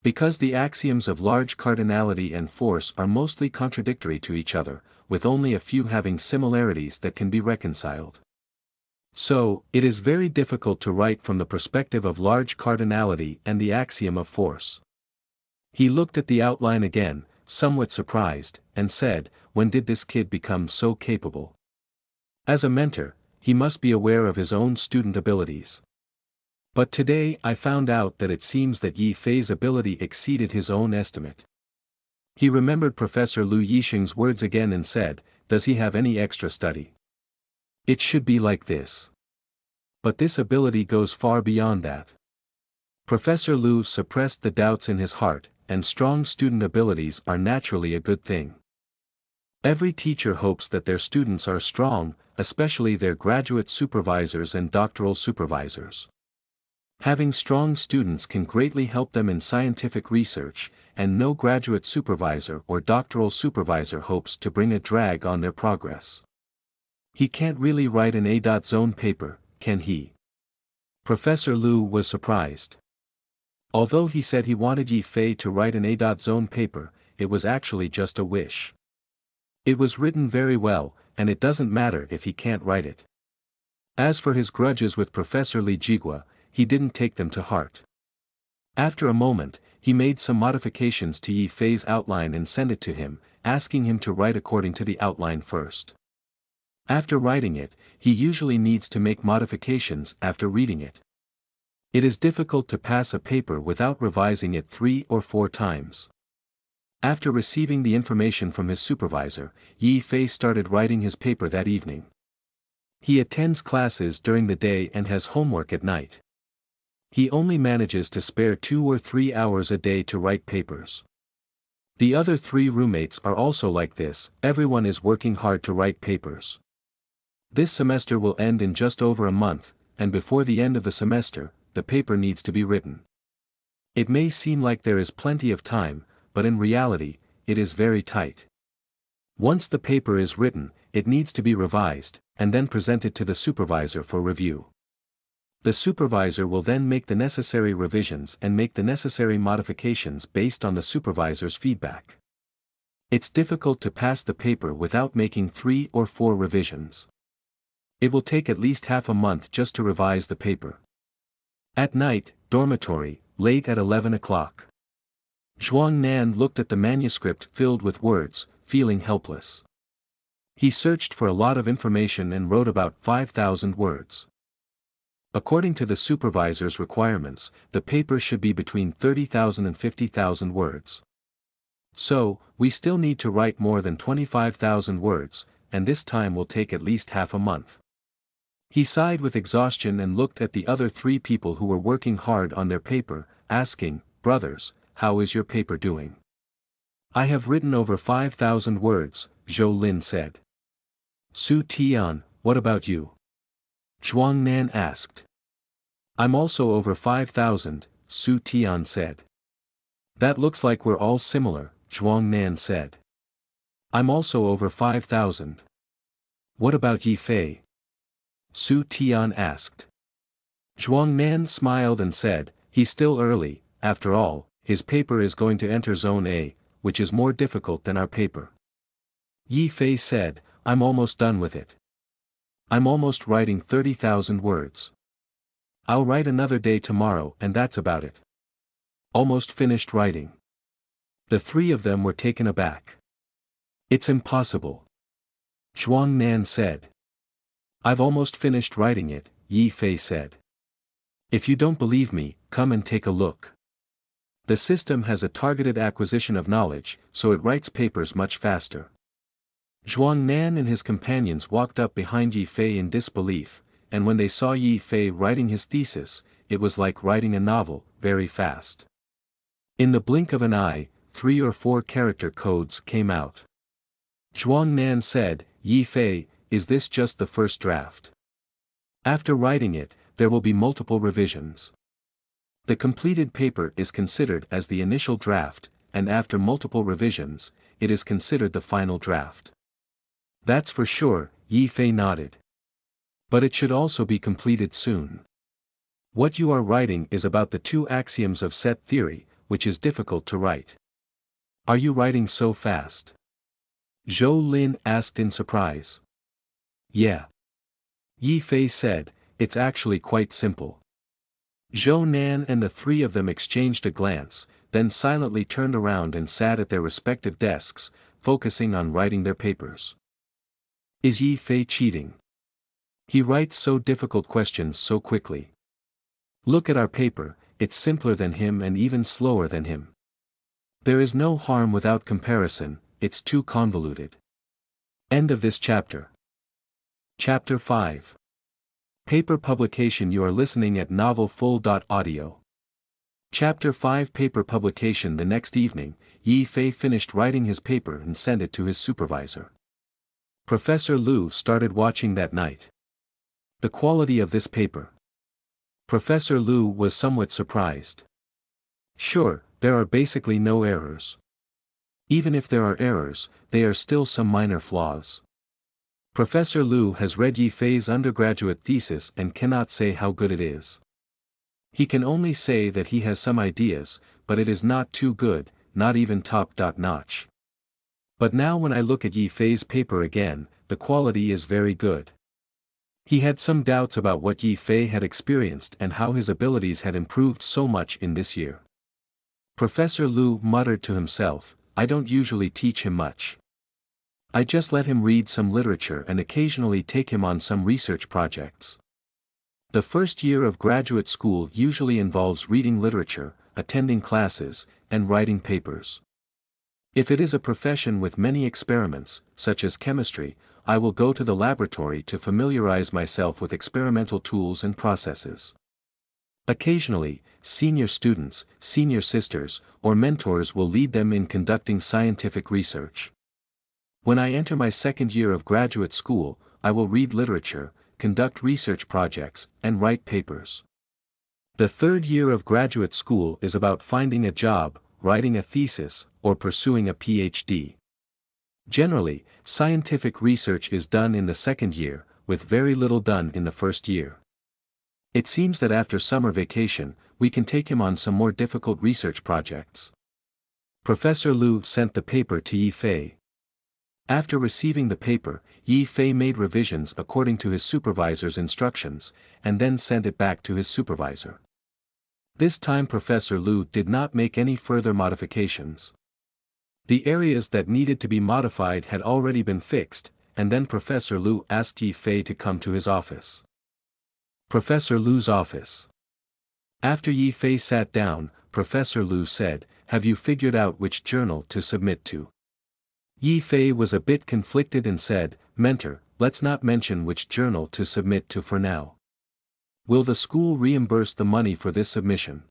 [SPEAKER 1] Because the axioms of large cardinality and force are mostly contradictory to each other, with only a few having similarities that can be reconciled. So, it is very difficult to write from the perspective of large cardinality and the axiom of force. He looked at the outline again, somewhat surprised, and said, "When did this kid become so capable? As a mentor, he must be aware of his own student abilities. But today I found out that it seems that Yi Fei's ability exceeded his own estimate." He remembered Professor Liu Yixing's words again and said, "Does he have any extra study? It should be like this. But this ability goes far beyond that." Professor Liu suppressed the doubts in his heart, and strong student abilities are naturally a good thing. Every teacher hopes that their students are strong, especially their graduate supervisors and doctoral supervisors. Having strong students can greatly help them in scientific research, and no graduate supervisor or doctoral supervisor hopes to bring a drag on their progress. He can't really write an A.zone paper, can he? Professor Liu was surprised. Although he said he wanted Yi Fei to write an A.zone paper, it was actually just a wish. It was written very well, and it doesn't matter if he can't write it. As for his grudges with Professor Li Jigua, he didn't take them to heart. After a moment, he made some modifications to Yi Fei's outline and sent it to him, asking him to write according to the outline first. After writing it, he usually needs to make modifications after reading it. It is difficult to pass a paper without revising it 3 or 4 times. After receiving the information from his supervisor, Yi Fei started writing his paper that evening. He attends classes during the day and has homework at night. He only manages to spare 2 or 3 hours a day to write papers. The other 3 roommates are also like this, everyone is working hard to write papers. This semester will end in just over a month, and before the end of the semester, the paper needs to be written. It may seem like there is plenty of time, but in reality, it is very tight. Once the paper is written, it needs to be revised, and then presented to the supervisor for review. The supervisor will then make the necessary revisions and make the necessary modifications based on the supervisor's feedback. It's difficult to pass the paper without making 3 or 4 revisions. It will take at least half a month just to revise the paper. At night, dormitory, late at 11 o'clock. Zhuang Nan looked at the manuscript filled with words, feeling helpless. He searched for a lot of information and wrote about 5,000 words. According to the supervisor's requirements, the paper should be between 30,000 and 50,000 words. So, we still need to write more than 25,000 words, and this time will take at least half a month. He sighed with exhaustion and looked at the other 3 people who were working hard on their paper, asking, "Brothers, how is your paper doing?" "I have written over 5,000 words," Zhou Lin said. "Su Tian, what about you?" Zhuang Nan asked. "I'm also over 5,000, Su Tian said. "That looks like we're all similar," Zhuang Nan said. "I'm also over 5,000. "What about Yi Fei?" Su Tian asked. Zhuang Nan smiled and said, "He's still early, after all, his paper is going to enter Zone A, which is more difficult than our paper." Yi Fei said, "I'm almost done with it. I'm almost writing 30,000 words. I'll write another day tomorrow and that's about it. Almost finished writing. The three of them were taken aback. It's impossible. Zhuang Nan said. I've almost finished writing it, Yi Fei said. If you don't believe me, come and take a look. The system has a targeted acquisition of knowledge, so it writes papers much faster. Zhuang Nan and his companions walked up behind Yi Fei in disbelief, and when they saw Yi Fei writing his thesis, it was like writing a novel, very fast. In the blink of an eye, 3 or 4 character codes came out. Zhuang Nan said, Yi Fei, is this just the first draft? After writing it, there will be multiple revisions. The completed paper is considered as the initial draft, and after multiple revisions, it is considered the final draft. That's for sure, Yi Fei nodded. But it should also be completed soon. What you are writing is about the 2 axioms of set theory, which is difficult to write. Are you writing so fast? Zhou Lin asked in surprise. Yeah. Yi Fei said, it's actually quite simple. Zhou Nan and the 3 of them exchanged a glance, then silently turned around and sat at their respective desks, focusing on writing their papers. Is Yi Fei cheating? He writes so difficult questions so quickly. Look at our paper, it's simpler than him and even slower than him. There is no harm without comparison, it's too convoluted. End of this chapter. Chapter 5. Paper publication. You are listening at novelfull.audio. Chapter 5. Paper publication. The next evening, Yi Fei finished writing his paper and sent it to his supervisor. Professor Liu started watching that night. The quality of this paper. Professor Liu was somewhat surprised. Sure, there are basically no errors. Even if there are errors, they are still some minor flaws. Professor Liu has read Yi Fei's undergraduate thesis and cannot say how good it is. He can only say that he has some ideas, but it is not too good, not even top-notch. But now when I look at Yi Fei's paper again, the quality is very good. He had some doubts about what Yi Fei had experienced and how his abilities had improved so much in this year. Professor Liu muttered to himself, I don't usually teach him much. I just let him read some literature and occasionally take him on some research projects. The first year of graduate school usually involves reading literature, attending classes, and writing papers. If it is a profession with many experiments, such as chemistry, I will go to the laboratory to familiarize myself with experimental tools and processes. Occasionally, senior students, senior sisters, or mentors will lead them in conducting scientific research. When I enter my second year of graduate school, I will read literature, conduct research projects, and write papers. The third year of graduate school is about finding a job, writing a thesis, or pursuing a PhD. Generally, scientific research is done in the second year, with very little done in the first year. It seems that after summer vacation, we can take him on some more difficult research projects. Professor Liu sent the paper to Yi Fei. After receiving the paper, Yi Fei made revisions according to his supervisor's instructions, and then sent it back to his supervisor. This time Professor Liu did not make any further modifications. The areas that needed to be modified had already been fixed, and then Professor Liu asked Yi Fei to come to his office. Professor Liu's office. After Yi Fei sat down, Professor Liu said, have you figured out which journal to submit to? Yi Fei was a bit conflicted and said, Mentor, let's not mention which journal to submit to for now. Will the school reimburse the money for this submission?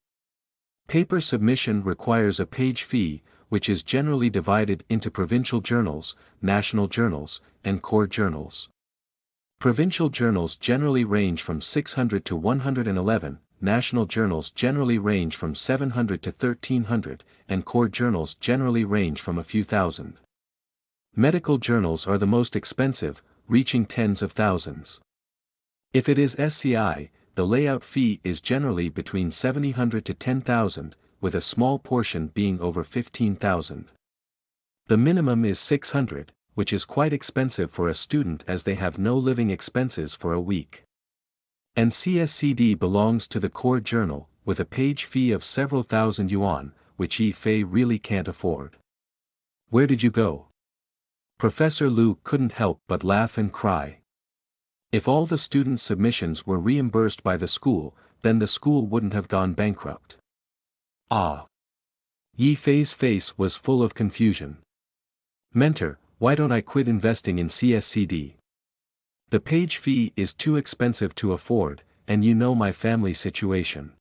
[SPEAKER 1] Paper submission requires a page fee, which is generally divided into provincial journals, national journals, and core journals. Provincial journals generally range from 600 to 111, national journals generally range from 700 to 1300, and core journals generally range from a few thousand. Medical journals are the most expensive, reaching tens of thousands. If it is SCI, the layout fee is generally between 700 to 10,000, with a small portion being over 15,000. The minimum is 600, which is quite expensive for a student as they have no living expenses for a week. And CSCD belongs to the core journal, with a page fee of several thousand yuan, which Yi Fei really can't afford. Where did you go? Professor Lu couldn't help but laugh and cry. If all the student submissions were reimbursed by the school, then the school wouldn't have gone bankrupt. Ah! Yi Fei's face was full of confusion. Mentor, why don't I quit investing in CSCD? The page fee is too expensive to afford, and you know my family situation.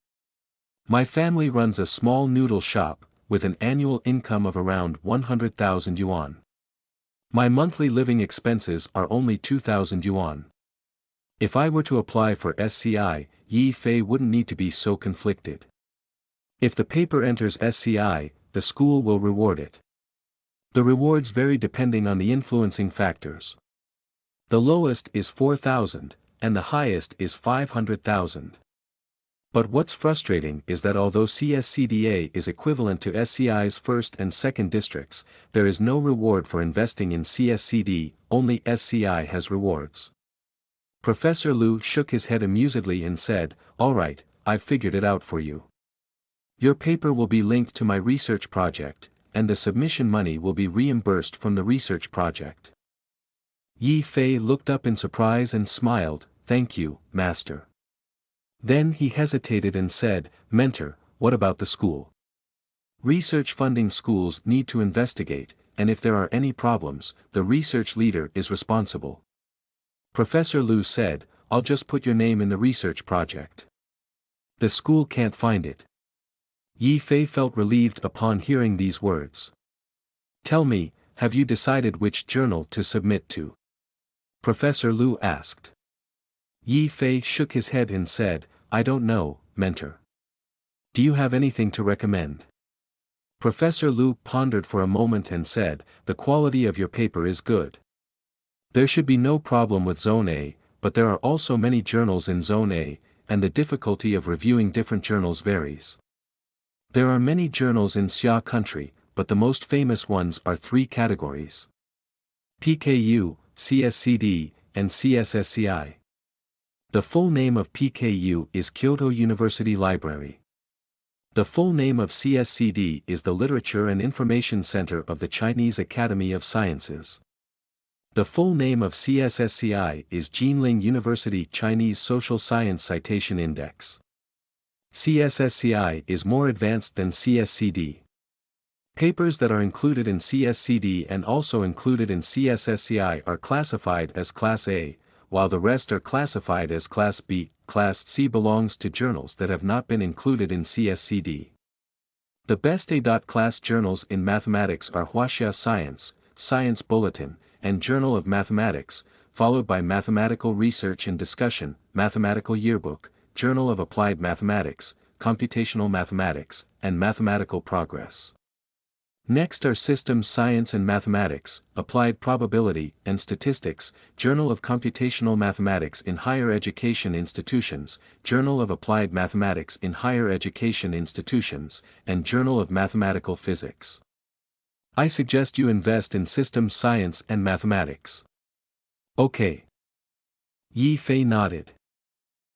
[SPEAKER 1] My family runs a small noodle shop, with an annual income of around 100,000 yuan. My monthly living expenses are only 2,000 yuan. If I were to apply for SCI, Yi Fei wouldn't need to be so conflicted. If the paper enters SCI, the school will reward it. The rewards vary depending on the influencing factors. The lowest is 4,000, and the highest is 500,000. But what's frustrating is that although CSCDA is equivalent to SCI's first and second districts, there is no reward for investing in CSCD, only SCI has rewards. Professor Lu shook his head amusedly and said, "All right, I've figured it out for you. Your paper will be linked to my research project, and the submission money will be reimbursed from the research project." Yi Fei looked up in surprise and smiled, "Thank you, master." Then he hesitated and said, "Mentor, what about the school? Research funding schools need to investigate, and if there are any problems, the research leader is responsible." Professor Lu said, "I'll just put your name in the research project. The school can't find it." Yi Fei felt relieved upon hearing these words. "Tell me, have you decided which journal to submit to?" Professor Lu asked. Yi Fei shook his head and said, "I don't know, mentor. Do you have anything to recommend?" Professor Lu pondered for a moment and said, "The quality of your paper is good. There should be no problem with Zone A, but there are also many journals in Zone A, and the difficulty of reviewing different journals varies. There are many journals in Xia country, but the most famous ones are three categories: PKU, CSCD, and CSSCI. The full name of PKU is Kyoto University Library. The full name of CSCD is the Literature and Information Center of the Chinese Academy of Sciences. The full name of CSSCI is Jinling University Chinese Social Science Citation Index. CSSCI is more advanced than CSCD. Papers that are included in CSCD and also included in CSSCI are classified as Class A, while the rest are classified as Class B. Class C belongs to journals that have not been included in CSCD. The best A-class journals in mathematics are Huaxia Science, Science Bulletin, and Journal of Mathematics, followed by Mathematical Research and Discussion, Mathematical Yearbook, Journal of Applied Mathematics, Computational Mathematics, and Mathematical Progress. Next are Systems Science and Mathematics, Applied Probability and Statistics, Journal of Computational Mathematics in Higher Education Institutions, Journal of Applied Mathematics in Higher Education Institutions, and Journal of Mathematical Physics. I suggest you invest in Systems Science and Mathematics. Okay. Yi Fei nodded.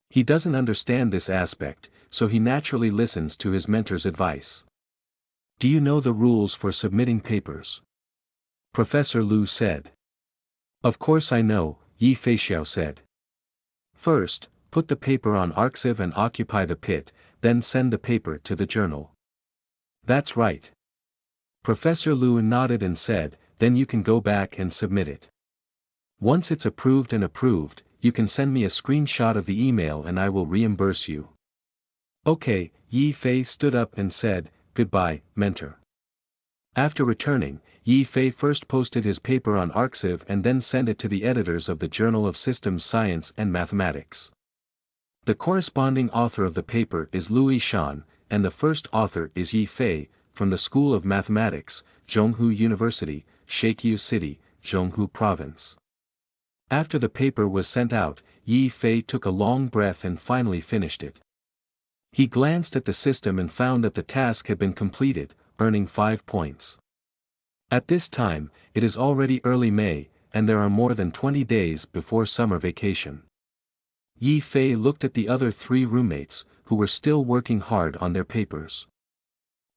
[SPEAKER 1] He doesn't understand this aspect, so he naturally listens to his mentor's advice. Do you know the rules for submitting papers? Professor Lu said. Of course I know, Yi Fei Xiao said. First, put the paper on arXiv and occupy the pit, then send the paper to the journal. That's right. Professor Lu nodded and said, then you can go back and submit it. Once it's approved, you can send me a screenshot of the email and I will reimburse you. Okay, Yi Fei stood up and said, Goodbye, mentor. After returning, Yi Fei first posted his paper on arXiv and then sent it to the editors of the Journal of Systems Science and Mathematics. The corresponding author of the paper is Louis Shan, and the first author is Yi Fei, from the School of Mathematics, Zhonghu University, Shakyu City, Zhonghu Province. After the paper was sent out, Yi Fei took a long breath and finally finished it. He glanced at the system and found that the task had been completed, earning 5 points. At this time, it is already early May, and there are more than 20 days before summer vacation. Yi Fei looked at the other 3 roommates, who were still working hard on their papers.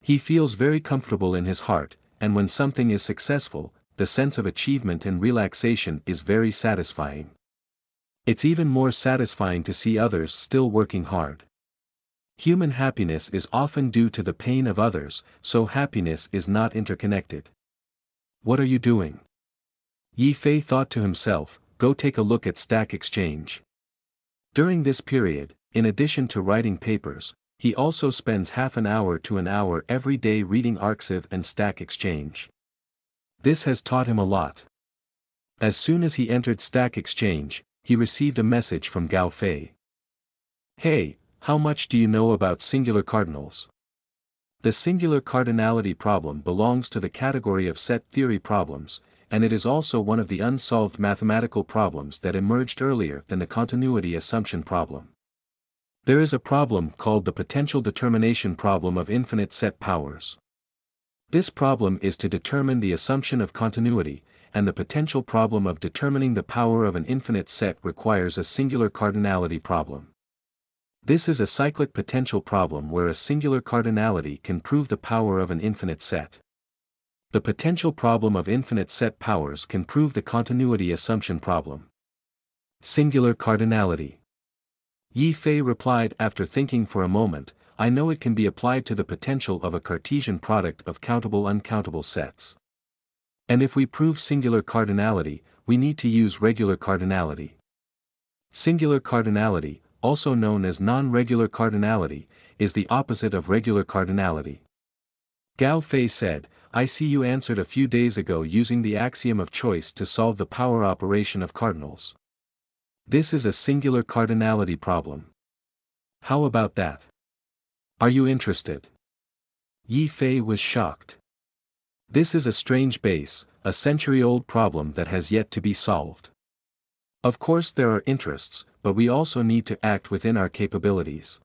[SPEAKER 1] He feels very comfortable in his heart, and when something is successful, the sense of achievement and relaxation is very satisfying. It's even more satisfying to see others still working hard. Human happiness is often due to the pain of others, so happiness is not interconnected. What are you doing? Yi Fei thought to himself, go take a look at Stack Exchange. During this period, in addition to writing papers, he also spends half an hour to an hour every day reading Arxiv and Stack Exchange. This has taught him a lot. As soon as he entered Stack Exchange, he received a message from Gao Fei. Hey, how much do you know about singular cardinals? The singular cardinality problem belongs to the category of set theory problems, and it is also one of the unsolved mathematical problems that emerged earlier than the continuity assumption problem. There is a problem called the potential determination problem of infinite set powers. This problem is to determine the assumption of continuity, and the potential problem of determining the power of an infinite set requires a singular cardinality problem. This is a cyclic potential problem where a singular cardinality can prove the power of an infinite set. The potential problem of infinite set powers can prove the continuity assumption problem. Singular cardinality. Yi Fei replied after thinking for a moment, I know it can be applied to the potential of a Cartesian product of countable-uncountable sets. And if we prove singular cardinality, we need to use regular cardinality. Singular cardinality, also known as non-regular cardinality, is the opposite of regular cardinality. Gao Fei said, I see you answered a few days ago using the axiom of choice to solve the power operation of cardinals. This is a singular cardinality problem. How about that? Are you interested? Yi Fei was shocked. This is a strange base, a century-old problem that has yet to be solved. Of course there are interests, but we also need to act within our capabilities.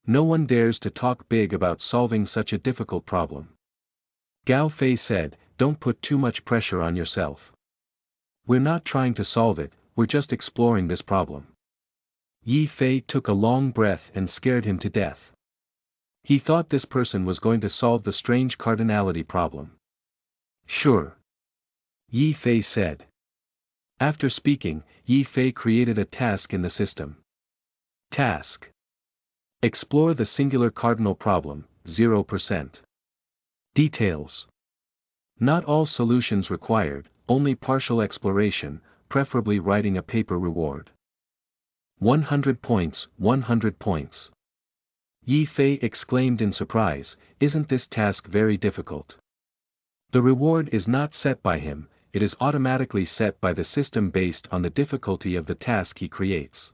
[SPEAKER 1] No one dares to talk big about solving such a difficult problem. Gao Fei said, don't put too much pressure on yourself. We're not trying to solve it, we're just exploring this problem. Yi Fei took a long breath and scared him to death. He thought this person was going to solve the strange cardinality problem. Sure. Yi Fei said. After speaking, Yi Fei created a task in the system. Task. Explore the singular cardinal problem, 0%. Details. Not all solutions required, only partial exploration, preferably writing a paper reward. 100 points, 100 points. Yi Fei exclaimed in surprise, isn't this task very difficult? The reward is not set by him, it is automatically set by the system based on the difficulty of the task he creates.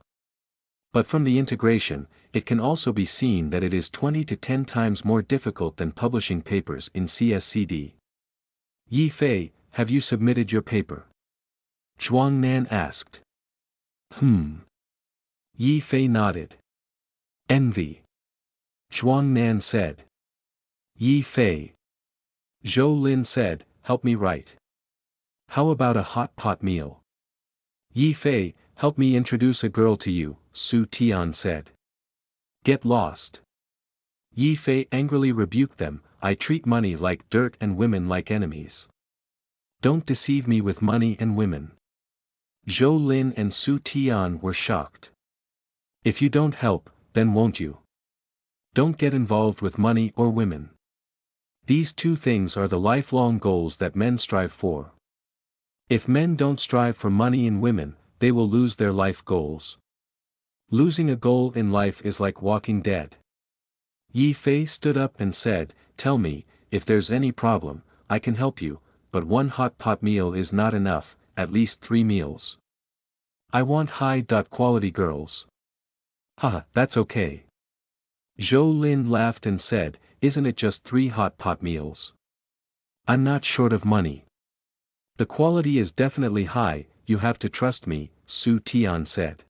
[SPEAKER 1] But from the integration, it can also be seen that it is 20 to 10 times more difficult than publishing papers in CSCD. Yi Fei, have you submitted your paper? Zhuang Nan asked. Yi Fei nodded. Envy. Zhuang Nan said. Yi Fei. Zhou Lin said, help me write. How about a hot pot meal? Yi Fei, help me introduce a girl to you, Su Tian said. Get lost. Yi Fei angrily rebuked them, I treat money like dirt and women like enemies. Don't deceive me with money and women. Zhou Lin and Su Tian were shocked. If you don't help, then won't you? Don't get involved with money or women. These two things are the lifelong goals that men strive for. If men don't strive for money and women, they will lose their life goals. Losing a goal in life is like walking dead. Yi Fei stood up and said, tell me, if there's any problem, I can help you, but one hot pot meal is not enough, at least 3 meals. I want high-quality girls. Haha, that's okay. Zhou Lin laughed and said, isn't it just 3 hot pot meals? I'm not short of money. The quality is definitely high, you have to trust me, Su Tian said.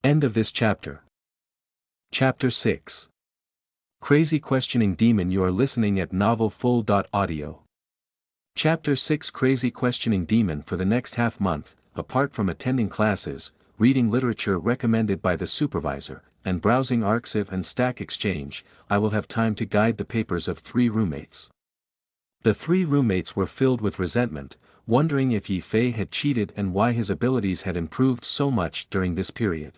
[SPEAKER 1] End of this chapter. Chapter 6. Crazy Questioning Demon. You are listening at novelfull.audio. Chapter 6. Crazy Questioning Demon. For the next half month, apart from attending classes, reading literature recommended by the supervisor, and browsing Arxiv and Stack Exchange, I will have time to guide the papers of 3 roommates. The 3 roommates were filled with resentment, wondering if Yi Fei had cheated and why his abilities had improved so much during this period.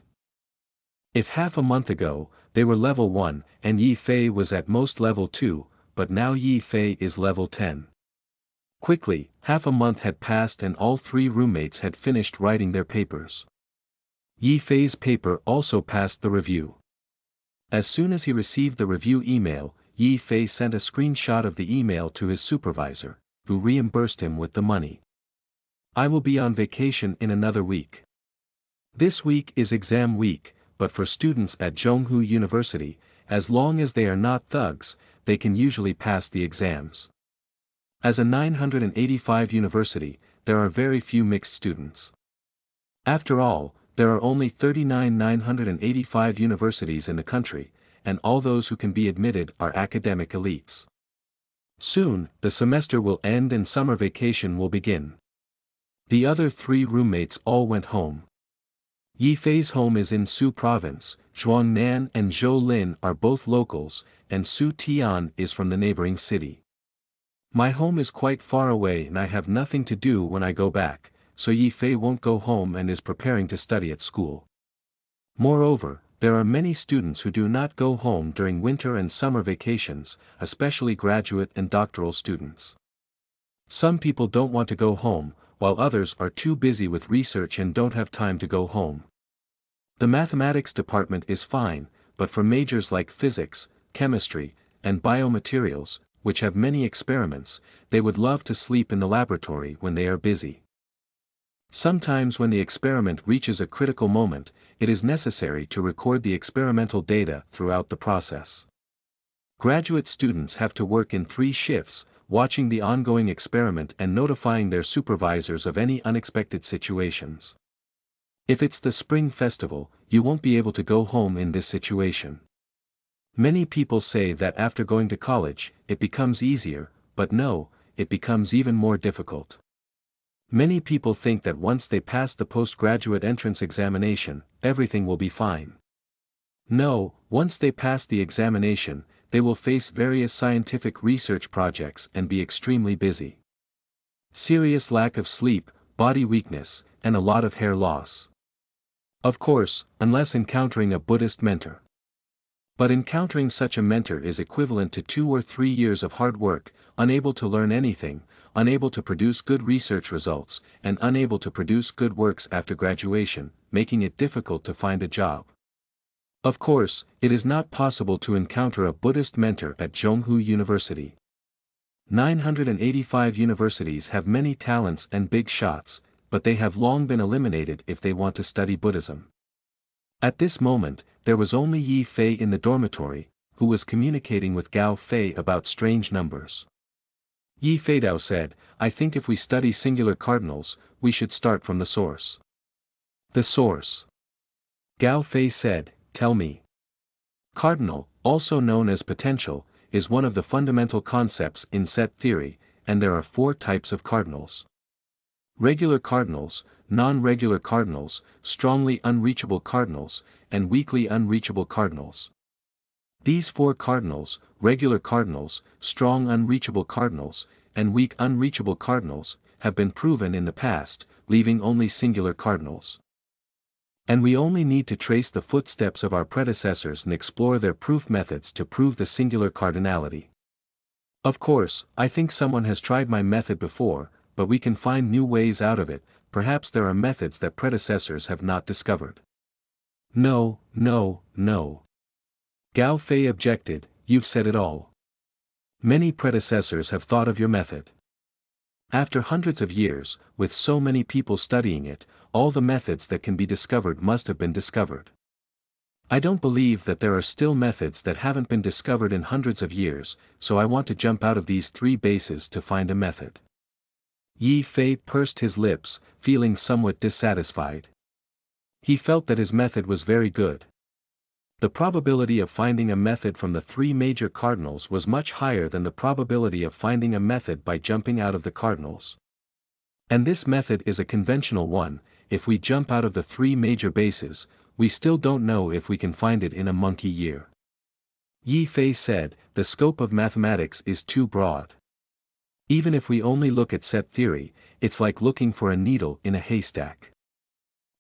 [SPEAKER 1] If half a month ago, they were level 1, and Yi Fei was at most level 2, but now Yi Fei is level 10. Quickly, half a month had passed and all 3 roommates had finished writing their papers. Yi Fei's paper also passed the review. As soon as he received the review email, Yi Fei sent a screenshot of the email to his supervisor, who reimbursed him with the money. I will be on vacation in another week. This week is exam week, but for students at Zhonghu University, as long as they are not thugs, they can usually pass the exams. As a 985 university, there are very few mixed students. After all, there are only 39 985 universities in the country, and all those who can be admitted are academic elites. Soon, the semester will end and summer vacation will begin. The other 3 roommates all went home. Yi Fei's home is in Su Province, Zhuangnan and Zhou Lin are both locals, and Su Tian is from the neighboring city. My home is quite far away and I have nothing to do when I go back, so Yi Fei won't go home and is preparing to study at school. Moreover, there are many students who do not go home during winter and summer vacations, especially graduate and doctoral students. Some people don't want to go home, while others are too busy with research and don't have time to go home. The mathematics department is fine, but for majors like physics, chemistry, and biomaterials, which have many experiments, they would love to sleep in the laboratory when they are busy. Sometimes when the experiment reaches a critical moment, it is necessary to record the experimental data throughout the process. Graduate students have to work in 3 shifts, watching the ongoing experiment and notifying their supervisors of any unexpected situations. If it's the spring festival, you won't be able to go home in this situation. Many people say that after going to college, it becomes easier, but no, it becomes even more difficult. Many people think that once they pass the postgraduate entrance examination, everything will be fine. No, once they pass the examination, they will face various scientific research projects and be extremely busy. Serious lack of sleep, body weakness, and a lot of hair loss. Of course, unless encountering a Buddhist mentor. But encountering such a mentor is equivalent to 2 or 3 years of hard work, unable to learn anything, unable to produce good research results, and unable to produce good works after graduation, making it difficult to find a job. Of course, it is not possible to encounter a Buddhist mentor at Zhonghu University. 985 universities have many talents and big shots, but they have long been eliminated if they want to study Buddhism. At this moment, there was only Yi Fei in the dormitory, who was communicating with Gao Fei about strange numbers. Yi Feidao said, I think if we study singular cardinals, we should start from the source. The source. Gao Fei said, tell me. Cardinal, also known as potential, is one of the fundamental concepts in set theory, and there are 4 types of cardinals. Regular cardinals, non-regular cardinals, strongly unreachable cardinals, and weakly unreachable cardinals. These 4 cardinals, regular cardinals, strong unreachable cardinals, and weak unreachable cardinals, have been proven in the past, leaving only singular cardinals. And we only need to trace the footsteps of our predecessors and explore their proof methods to prove the singular cardinality. Of course, I think someone has tried my method before, but we can find new ways out of it. Perhaps there are methods that predecessors have not discovered. No, no, no. Gao Fei objected, you've said it all. Many predecessors have thought of your method. After hundreds of years, with so many people studying it, all the methods that can be discovered must have been discovered. I don't believe that there are still methods that haven't been discovered in hundreds of years, so I want to jump out of these 3 bases to find a method. Yi Fei pursed his lips, feeling somewhat dissatisfied. He felt that his method was very good. The probability of finding a method from the 3 major cardinals was much higher than the probability of finding a method by jumping out of the cardinals. And this method is a conventional one, if we jump out of the 3 major bases, we still don't know if we can find it in a monkey year. Yi Fei said, the scope of mathematics is too broad. Even if we only look at set theory, it's like looking for a needle in a haystack.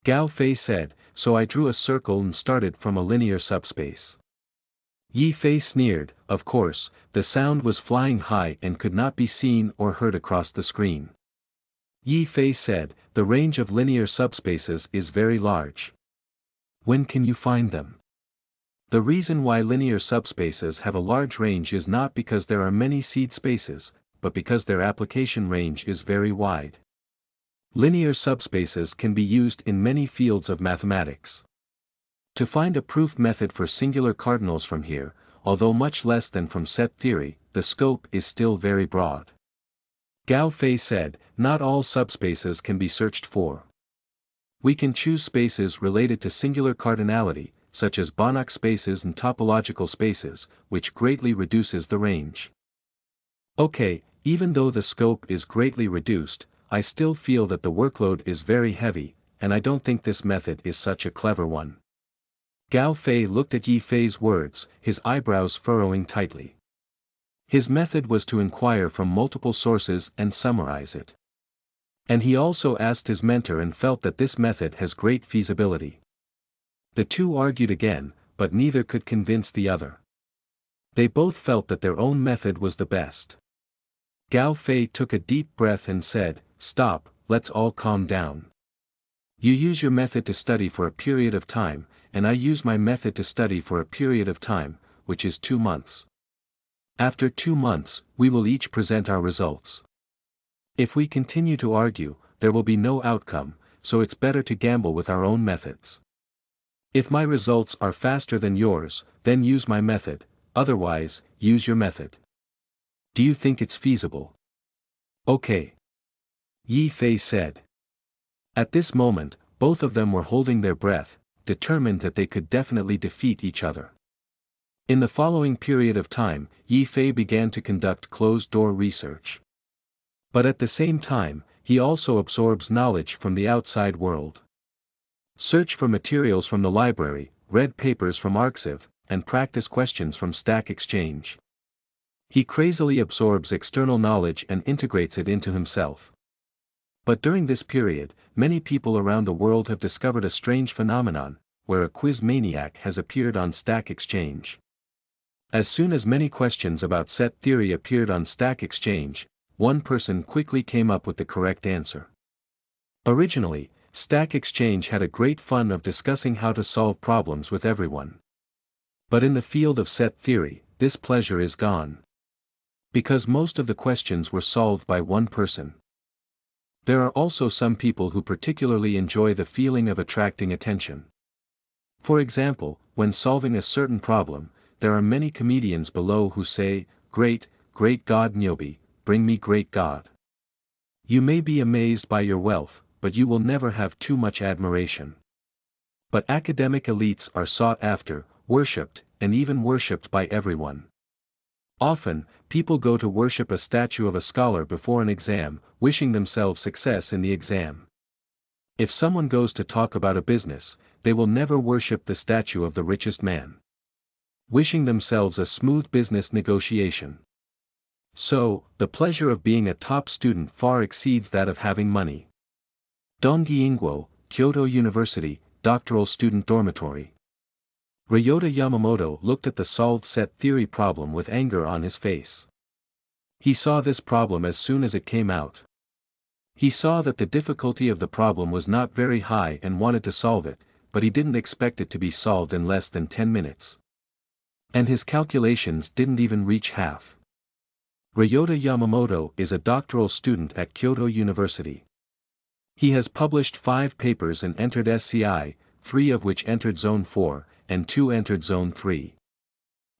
[SPEAKER 1] Gao Fei said, so I drew a circle and started from a linear subspace. Yi Fei sneered, of course, the sound was flying high and could not be seen or heard across the screen. Yi Fei said, the range of linear subspaces is very large. When can you find them? The reason why linear subspaces have a large range is not because there are many seed spaces, but because their application range is very wide. Linear subspaces can be used in many fields of mathematics. To find a proof method for singular cardinals from here, although much less than from set theory, the scope is still very broad. Gao Fei said, not all subspaces can be searched for. We can choose spaces related to singular cardinality, such as Banach spaces and topological spaces, which greatly reduces the range. Okay, even though the scope is greatly reduced, I still feel that the workload is very heavy, and I don't think this method is such a clever one. Gao Fei looked at Yi Fei's words, his eyebrows furrowing tightly. His method was to inquire from multiple sources and summarize it. And he also asked his mentor and felt that this method has great feasibility. The two argued again, but neither could convince the other. They both felt that their own method was the best. Gao Fei took a deep breath and said, stop, let's all calm down. You use your method to study for a period of time, and I use my method to study for a period of time, which is 2 months. After 2 months, we will each present our results. If we continue to argue, there will be no outcome, so it's better to gamble with our own methods. If my results are faster than yours, then use my method, otherwise, use your method. Do you think it's feasible? Okay. Yi Fei said. At this moment, both of them were holding their breath, determined that they could definitely defeat each other. In the following period of time, Yi Fei began to conduct closed-door research. But at the same time, he also absorbs knowledge from the outside world. Search for materials from the library, read papers from Arxiv, and practice questions from Stack Exchange. He crazily absorbs external knowledge and integrates it into himself. But during this period, many people around the world have discovered a strange phenomenon, where a quiz maniac has appeared on Stack Exchange. As soon as many questions about set theory appeared on Stack Exchange, one person quickly came up with the correct answer. Originally, Stack Exchange had a great fun of discussing how to solve problems with everyone. But in the field of set theory, this pleasure is gone. Because most of the questions were solved by one person. There are also some people who particularly enjoy the feeling of attracting attention. For example, when solving a certain problem, there are many comedians below who say, great, great God Nyobi, bring me great God. You may be amazed by your wealth, but you will never have too much admiration. But academic elites are sought after, worshipped, and even worshipped by everyone. Often, people go to worship a statue of a scholar before an exam, wishing themselves success in the exam. If someone goes to talk about a business, they will never worship the statue of the richest man, wishing themselves a smooth business negotiation. So, the pleasure of being a top student far exceeds that of having money. Dongyi Ingwo, Kyoto University, Doctoral Student Dormitory. Ryota Yamamoto looked at the solved set theory problem with anger on his face. He saw this problem as soon as it came out. He saw that the difficulty of the problem was not very high and wanted to solve it, but he didn't expect it to be solved in less than 10 minutes. And his calculations didn't even reach half. Ryota Yamamoto is a doctoral student at Kyoto University. He has published 5 papers and entered SCI, 3 of which entered Zone 4, and 2 entered Zone 3.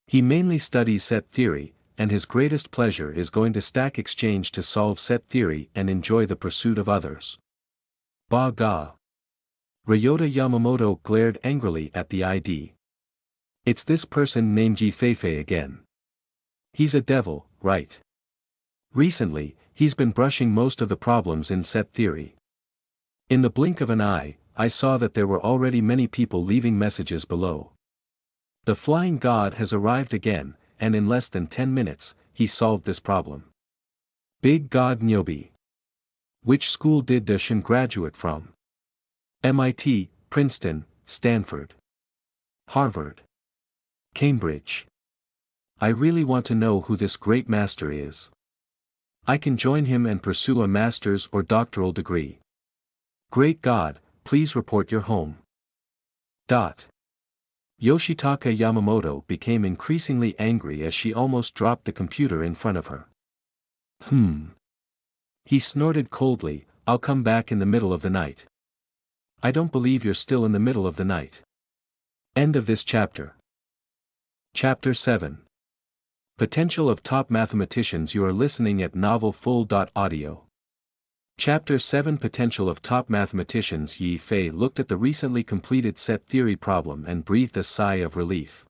[SPEAKER 1] He mainly studies set theory, and his greatest pleasure is going to Stack Exchange to solve set theory and enjoy the pursuit of others. Ba ga. Ryota Yamamoto glared angrily at the ID. It's this person named Yi Fei again. He's a devil, right? Recently, he's been brushing most of the problems in set theory. In the blink of an eye, I saw that there were already many people leaving messages below. The flying god has arrived again, and in less than 10 minutes, he solved this problem. Big God Nyobi. Which school did Dashin graduate from? MIT, Princeton, Stanford, Harvard, Cambridge. I really want to know who this great master is. I can join him and pursue a master's or doctoral degree. Great God, please report your home. Yoshitaka Yamamoto became increasingly angry as she almost dropped the computer in front of her. He snorted coldly, I'll come back in the middle of the night. I don't believe you're still in the middle of the night. End of this chapter. Chapter 7. Potential of Top Mathematicians. You are listening at novelfull.audio. Chapter 7. Potential of Top Mathematicians. Yi Fei looked at the recently completed set theory problem and breathed a sigh of relief.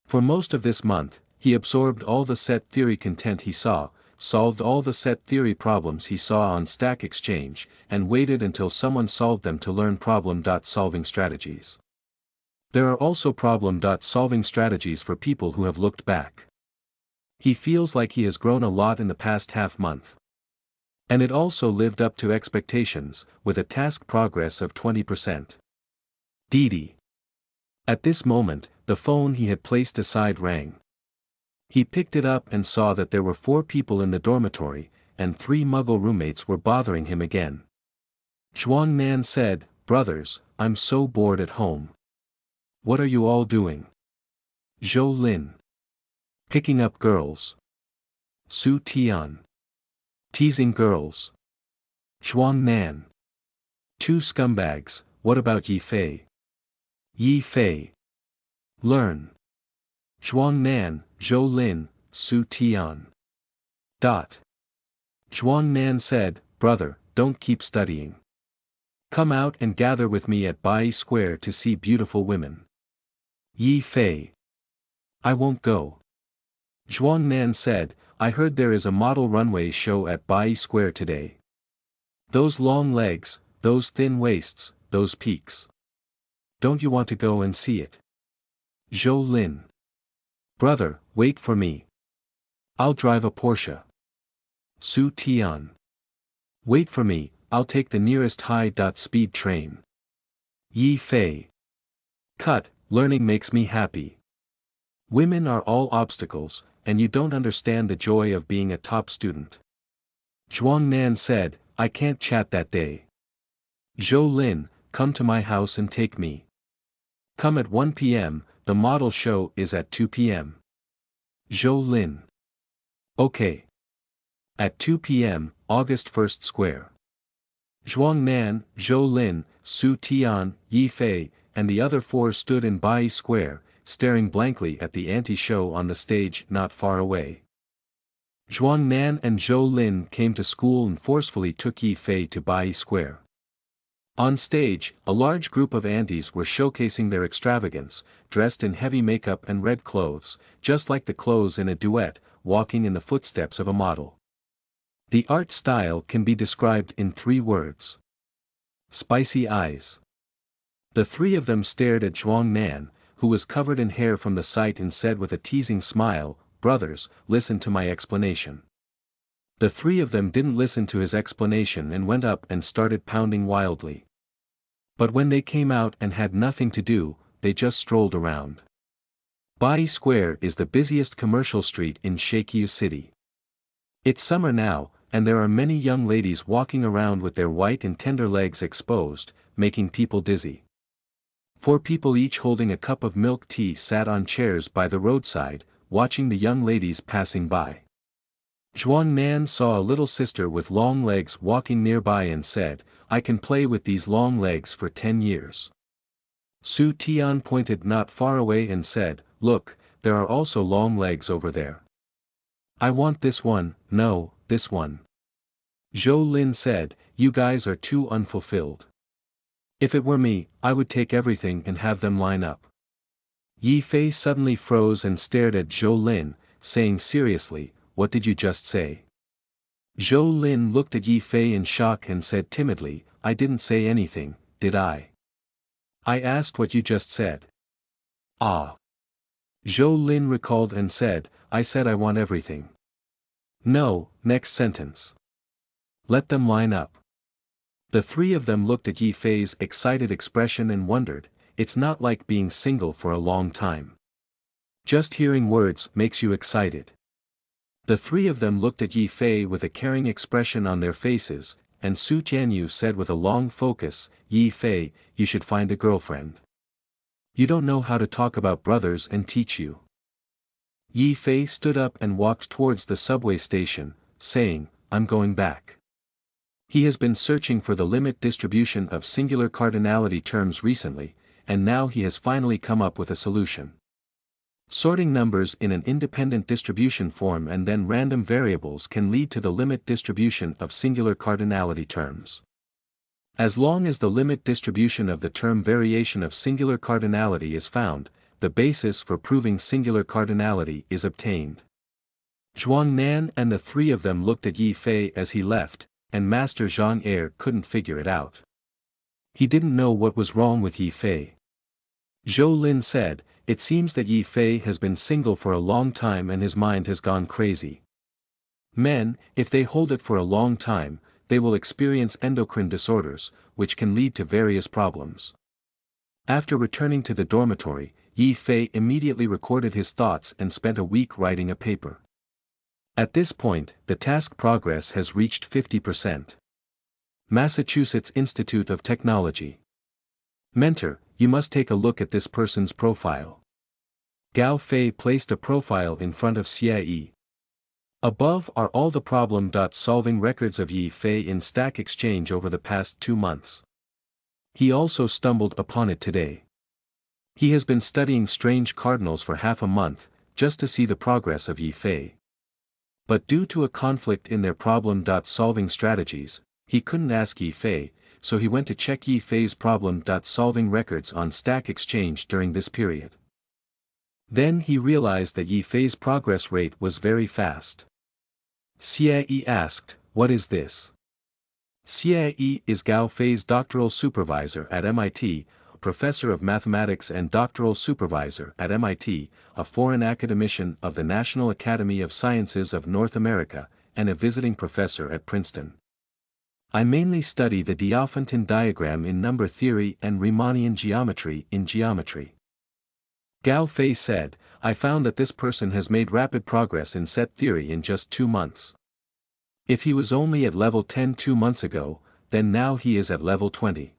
[SPEAKER 1] For most of this month, he absorbed all the set theory content he saw, solved all the set theory problems he saw on Stack Exchange, and waited until someone solved them to learn problem-solving strategies. There are also problem-solving strategies for people who have looked back. He feels like he has grown a lot in the past half-month. And it also lived up to expectations, with a task progress of 20%. Didi. At this moment, the phone he had placed aside rang. He picked it up and saw that there were 4 people in the dormitory, and 3 Muggle roommates were bothering him again. Zhuang Nan said, "Brothers, I'm so bored at home. What are you all doing?" Zhou Lin. Picking up girls. Su Tian. Teasing girls. Zhuang Nan. 2 scumbags. What about Yi Fei? Yi Fei. Learn. Zhuang Nan, Zhou Lin, Su Tian. Zhuang Nan said, "Brother, don't keep studying. Come out and gather with me at Bai Square to see beautiful women." Yi Fei. "I won't go." Zhuang Nan said, "I heard there is a model runway show at Bai Square today. Those long legs, those thin waists, those peaks. Don't you want to go and see it?" Zhou Lin. "Brother, wait for me. I'll drive a Porsche." Su Tian. "Wait for me, I'll take the nearest high-speed train." Yi Fei. "Cut, learning makes me happy. Women are all obstacles, and you don't understand the joy of being a top student." Zhuang Nan said, "I can't chat that day." Zhou Lin, "Come to my house and take me. Come at 1 p.m., the model show is at 2 p.m. Zhou Lin. "Okay. At 2 p.m., August 1st Square." Zhuang Nan, Zhou Lin, Su Tian, Yi Fei, and the other 4 stood in Bai Square, staring blankly at the anti-show on the stage not far away. Zhuang Nan and Zhou Lin came to school and forcefully took Yi Fei to Bai Square. On stage, a large group of aunties were showcasing their extravagance, dressed in heavy makeup and red clothes, just like the clothes in a duet, walking in the footsteps of a model. The art style can be described in 3 words. Spicy eyes. The 3 of them stared at Zhuang Nan, who was covered in hair from the sight, and said with a teasing smile, "Brothers, listen to my explanation." The 3 of them didn't listen to his explanation and went up and started pounding wildly. But when they came out and had nothing to do, they just strolled around. Bai Square is the busiest commercial street in Shakyu City. It's summer now, and there are many young ladies walking around with their white and tender legs exposed, making people dizzy. 4 people each holding a cup of milk tea sat on chairs by the roadside, watching the young ladies passing by. Zhuang Nan saw a little sister with long legs walking nearby and said, "I can play with these long legs for 10 years. Su Tian pointed not far away and said, "Look, there are also long legs over there. I want this one, no, this one." Zhou Lin said, "You guys are too unfulfilled. If it were me, I would take everything and have them line up." Yi Fei suddenly froze and stared at Zhou Lin, saying seriously, "What did you just say?" Zhou Lin looked at Yi Fei in shock and said timidly, I didn't say anything, did I? I asked what you just said. Ah. Zhou Lin recalled and said, I said I want everything. No, next sentence. Let them line up. The three of them looked at Yi Fei's excited expression and wondered, it's not like being single for a long time. Just hearing words makes you excited. The three of them looked at Yi Fei with a caring expression on their faces, and Su Tianyu said with a long focus, Yi Fei, you should find a girlfriend. You don't know how to talk about brothers and teach you. Yi Fei stood up and walked towards the subway station, saying, I'm going back. He has been searching for the limit distribution of singular cardinality terms recently, and now he has finally come up with a solution. Sorting numbers in an independent distribution form and then random variables can lead to the limit distribution of singular cardinality terms. As long as the limit distribution of the term variation of singular cardinality is found, the basis for proving singular cardinality is obtained. Zhuang Nan and the three of them looked at Yi Fei as he left, and Master Zhang Er couldn't figure it out. He didn't know what was wrong with Yi Fei. Zhou Lin said, it seems that Yi Fei has been single for a long time and his mind has gone crazy. Men, if they hold it for a long time, they will experience endocrine disorders, which can lead to various problems. After returning to the dormitory, Yi Fei immediately recorded his thoughts and spent a week writing a paper. At this point, the task progress has reached 50%. Massachusetts Institute of Technology. Mentor, you must take a look at this person's profile. Gao Fei placed a profile in front of Xie. Above are all the problem-solving records of Yi Fei in Stack Exchange over the past 2 months. He also stumbled upon it today. He has been studying strange cardinals for half a month, just to see the progress of Yi Fei. But due to a conflict in their problem-solving strategies, he couldn't ask Yi Fei, so he went to check Yi Fei's problem-solving records on Stack Exchange during this period. Then he realized that Yi Fei's progress rate was very fast. Xie asked, what is this? Xie is Gao Fei's doctoral supervisor at MIT, a professor of mathematics and doctoral supervisor at MIT, a foreign academician of the National Academy of Sciences of North America, and a visiting professor at Princeton. I mainly study the Diophantine diagram in number theory and Riemannian geometry in geometry. Gao Fei said, I found that this person has made rapid progress in set theory in just 2 months. If he was only at level 10 2 months ago, then now he is at level 20.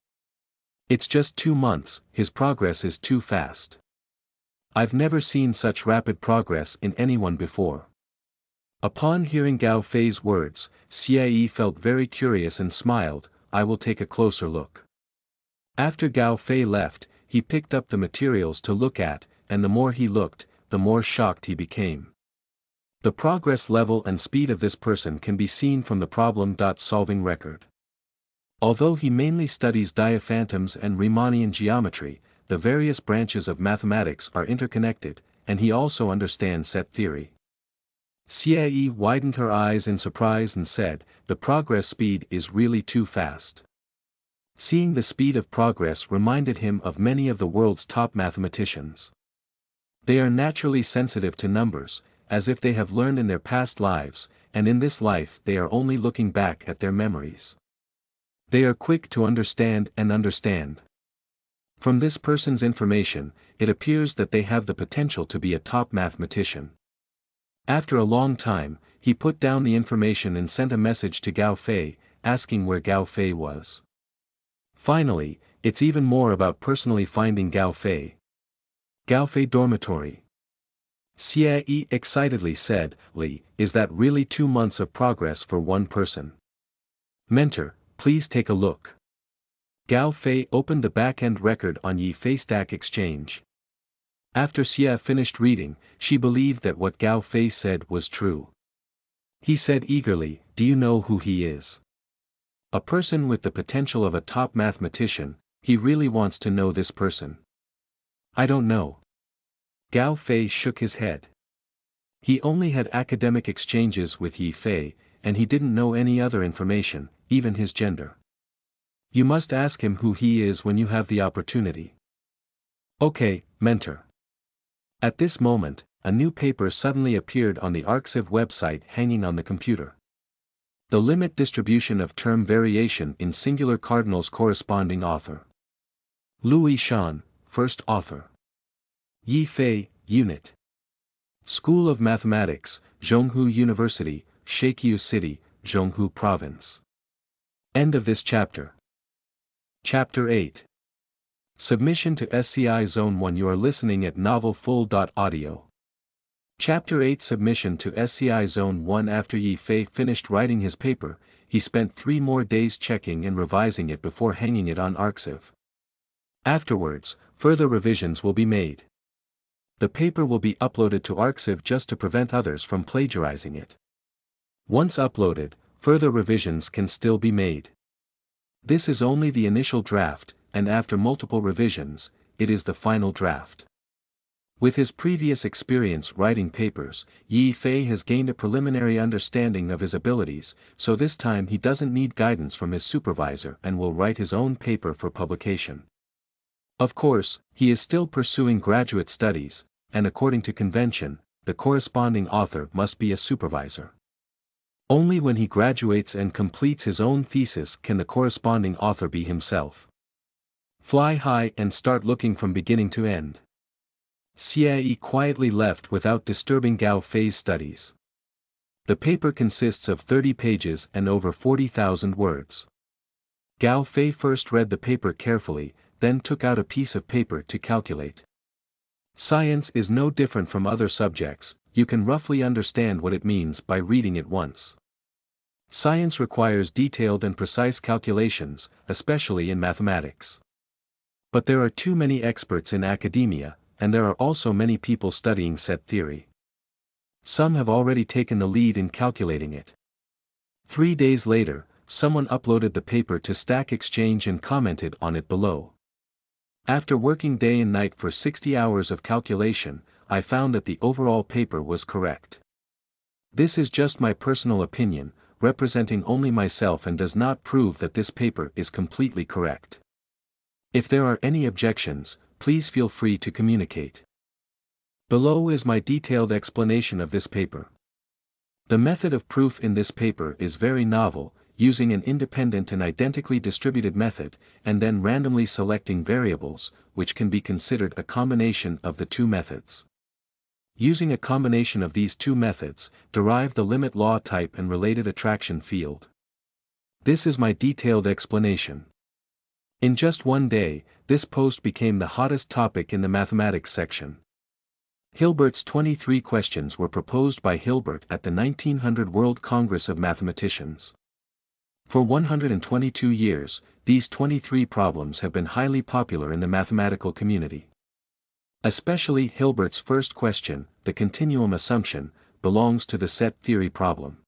[SPEAKER 1] It's just 2 months, his progress is too fast. I've never seen such rapid progress in anyone before. Upon hearing Gao Fei's words, Xie felt very curious and smiled, I will take a closer look. After Gao Fei left, he picked up the materials to look at, and the more he looked, the more shocked he became. The progress level and speed of this person can be seen from the problem-solving record. Although he mainly studies diaphantoms and Riemannian geometry, the various branches of mathematics are interconnected, and he also understands set theory. Xie widened her eyes in surprise and said, the progress speed is really too fast. Seeing the speed of progress reminded him of many of the world's top mathematicians. They are naturally sensitive to numbers, as if they have learned in their past lives, and in this life they are only looking back at their memories. They are quick to understand and understand. From this person's information, it appears that they have the potential to be a top mathematician. After a long time, he put down the information and sent a message to Gao Fei, asking where Gao Fei was. Finally, it's even more about personally finding Gao Fei. Gao Fei dormitory. Xie excitedly said, Li, is that really 2 months of progress for one person? Mentor, please take a look. Gao Fei opened the back-end record on Yi Fei Stack Exchange. After Xie finished reading, she believed that what Gao Fei said was true. He said eagerly, do you know who he is? A person with the potential of a top mathematician, he really wants to know this person. I don't know. Gao Fei shook his head. He only had academic exchanges with Yi Fei, and he didn't know any other information, even his gender. You must ask him who he is when you have the opportunity. Okay, mentor. At this moment, a new paper suddenly appeared on the Arxiv website hanging on the computer. The limit distribution of term variation in singular cardinals corresponding author. Louis Shan, first author. Yi Fei, unit. School of Mathematics, Zhonghu University, Shakyu City, Zhonghu Province. End of this chapter. Chapter 8. Submission to SCI Zone 1. You are listening at novelfull.audio. Chapter 8. Submission to SCI Zone 1. After Yi Fei finished writing his paper, he spent 3 more days checking and revising it before hanging it on Arxiv. Afterwards, further revisions will be made. The paper will be uploaded to Arxiv just to prevent others from plagiarizing it. Once uploaded, further revisions can still be made. This is only the initial draft, and after multiple revisions, it is the final draft. With his previous experience writing papers, Yi Fei has gained a preliminary understanding of his abilities, so this time he doesn't need guidance from his supervisor and will write his own paper for publication. Of course, he is still pursuing graduate studies, and according to convention, the corresponding author must be a supervisor. Only when he graduates and completes his own thesis can the corresponding author be himself. Fly high and start looking from beginning to end. Xie quietly left without disturbing Gao Fei's studies. The paper consists of 30 pages and over 40,000 words. Gao Fei first read the paper carefully, then took out a piece of paper to calculate. Science is no different from other subjects, you can roughly understand what it means by reading it once. Science requires detailed and precise calculations, especially in mathematics. But there are too many experts in academia, and there are also many people studying set theory. Some have already taken the lead in calculating it. 3 days later, someone uploaded the paper to Stack Exchange and commented on it below. After working day and night for 60 hours of calculation, I found that the overall paper was correct. This is just my personal opinion, representing only myself and does not prove that this paper is completely correct. If there are any objections, please feel free to communicate. Below is my detailed explanation of this paper. The method of proof in this paper is very novel, using an independent and identically distributed method, and then randomly selecting variables, which can be considered a combination of the two methods. Using a combination of these two methods, derive the limit law type and related attraction field. This is my detailed explanation. In just one day, this post became the hottest topic in the mathematics section. Hilbert's 23 questions were proposed by Hilbert at the 1900 World Congress of Mathematicians. For 122 years, these 23 problems have been highly popular in the mathematical community. Especially Hilbert's first question, the continuum assumption, belongs to the set theory problem.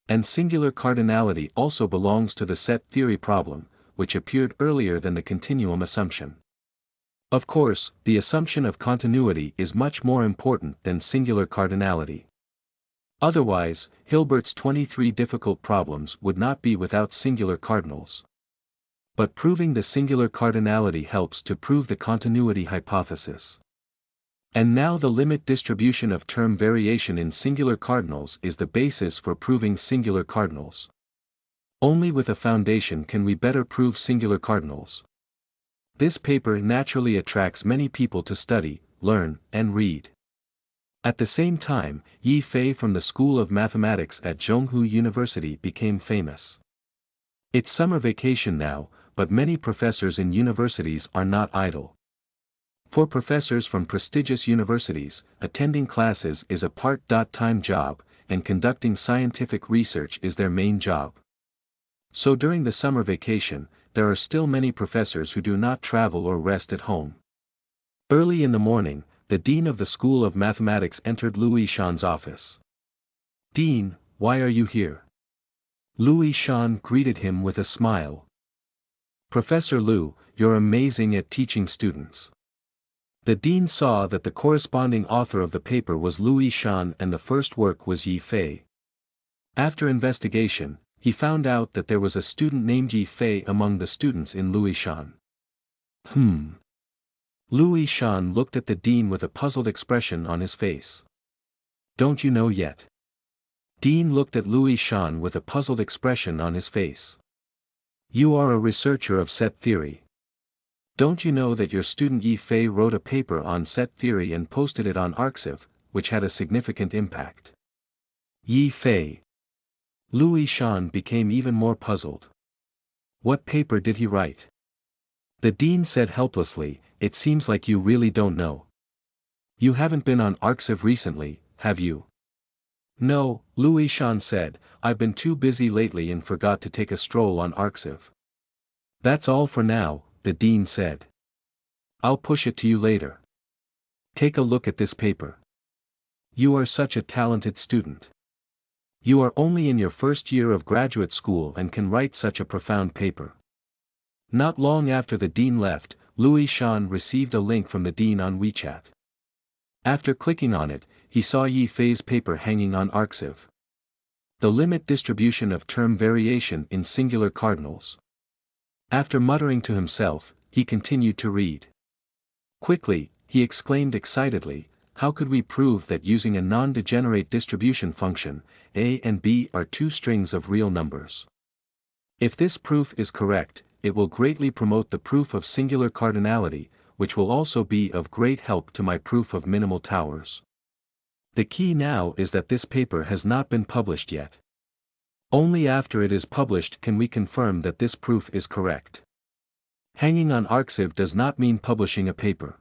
[SPEAKER 1] And singular cardinality also belongs to the set theory problem, which appeared earlier than the continuum assumption. Of course, the assumption of continuity is much more important than singular cardinality. Otherwise, Hilbert's 23 difficult problems would not be without singular cardinals. But proving the singular cardinality helps to prove the continuity hypothesis. And now the limit distribution of term variation in singular cardinals is the basis for proving singular cardinals. Only with a foundation can we better prove singular cardinals. This paper naturally attracts many people to study, learn, and read. At the same time, Yi Fei from the School of Mathematics at Zhonghu University became famous. It's summer vacation now, but many professors in universities are not idle. For professors from prestigious universities, attending classes is a part-time job, and conducting scientific research is their main job. So during the summer vacation, there are still many professors who do not travel or rest at home. Early in the morning, the dean of the School of Mathematics entered Louis Shan's office. "Dean, why are you here?" Louis Shan greeted him with a smile. "Professor Liu, you're amazing at teaching students." The dean saw that the corresponding author of the paper was Louis Shan and the first work was Yi Fei. After investigation, he found out that there was a student named Yi Fei among the students in Louis-Shan. Louis-Shan looked at the dean with a puzzled expression on his face. Don't you know yet? Dean looked at Louis-Shan with a puzzled expression on his face. You are a researcher of set theory. Don't you know that your student Yi Fei wrote a paper on set theory and posted it on Arxiv, which had a significant impact? Yi Fei. Louis-Shan became even more puzzled. What paper did he write? The dean said helplessly, it seems like you really don't know. You haven't been on Arxiv recently, have you? No, Louis-Shan said, I've been too busy lately and forgot to take a stroll on Arxiv. That's all for now, the dean said. I'll push it to you later. Take a look at this paper. You are such a talented student. You are only in your first year of graduate school and can write such a profound paper. Not long after the dean left, Louis-Shan received a link from the dean on WeChat. After clicking on it, he saw Yi Fei's paper hanging on Arxiv. The limit distribution of term variation in singular cardinals. After muttering to himself, he continued to read. Quickly, he exclaimed excitedly, how could we prove that using a non-degenerate distribution function, a and b are two strings of real numbers? If this proof is correct, it will greatly promote the proof of singular cardinality, which will also be of great help to my proof of minimal towers. The key now is that this paper has not been published yet. Only after it is published can we confirm that this proof is correct. Hanging on Arxiv does not mean publishing a paper.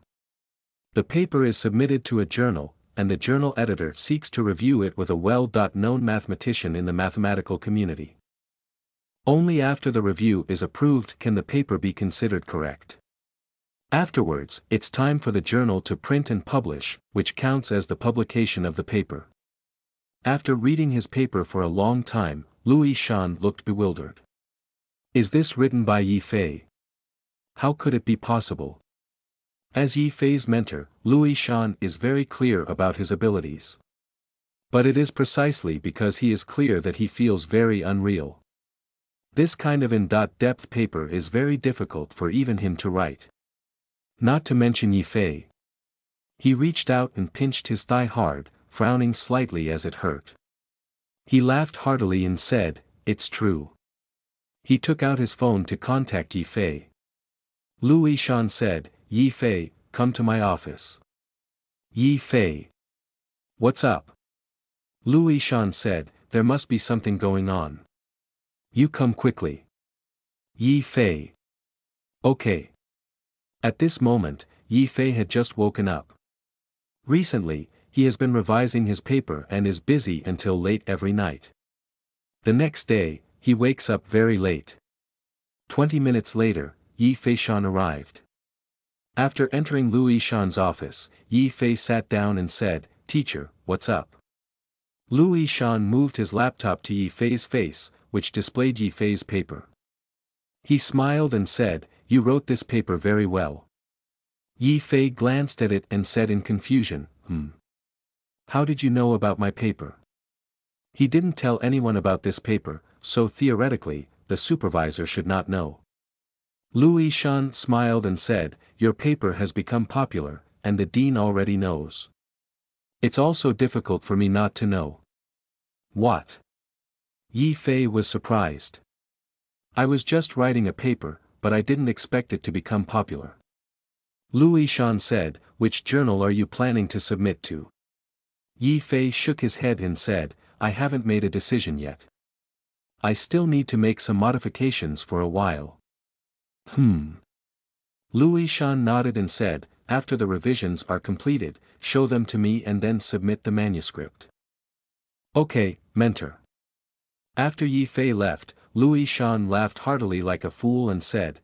[SPEAKER 1] The paper is submitted to a journal, and the journal editor seeks to review it with a well-known mathematician in the mathematical community. Only after the review is approved can the paper be considered correct. Afterwards, it's time for the journal to print and publish, which counts as the publication of the paper. After reading his paper for a long time, Louis-Shan looked bewildered. Is this written by Yi Fei? How could it be possible? As Yi Fei's mentor, Louis-Shan is very clear about his abilities. But it is precisely because he is clear that he feels very unreal. This kind of in-depth paper is very difficult for even him to write. Not to mention Yi Fei. He reached out and pinched his thigh hard, frowning slightly as it hurt. He laughed heartily and said, it's true. He took out his phone to contact Yi Fei. Louis-Shan said, Yi Fei, come to my office. Yi Fei. What's up? Louis-Shan said, there must be something going on. You come quickly. Yi Fei. Okay. At this moment, Yi Fei had just woken up. Recently, he has been revising his paper and is busy until late every night. The next day, he wakes up very late. 20 minutes later, Yi Fei-shan arrived. After entering Louis-Shan's office, Yi Fei sat down and said, Teacher, what's up? Louis-Shan moved his laptop to Yi Fei's face, which displayed Yi Fei's paper. He smiled and said, you wrote this paper very well. Yi Fei glanced at it and said in confusion, How did you know about my paper? He didn't tell anyone about this paper, so theoretically, the supervisor should not know. Louis-Shan smiled and said, your paper has become popular, and the dean already knows. It's also difficult for me not to know. What? Yi Fei was surprised. I was just writing a paper, but I didn't expect it to become popular. Louis-Shan said, which journal are you planning to submit to? Yi Fei shook his head and said, I haven't made a decision yet. I still need to make some modifications for a while. Louis-Shan nodded and said, after the revisions are completed, show them to me and then submit the manuscript. Okay, mentor. After Yi Fei left, Louis-Shan laughed heartily like a fool and said,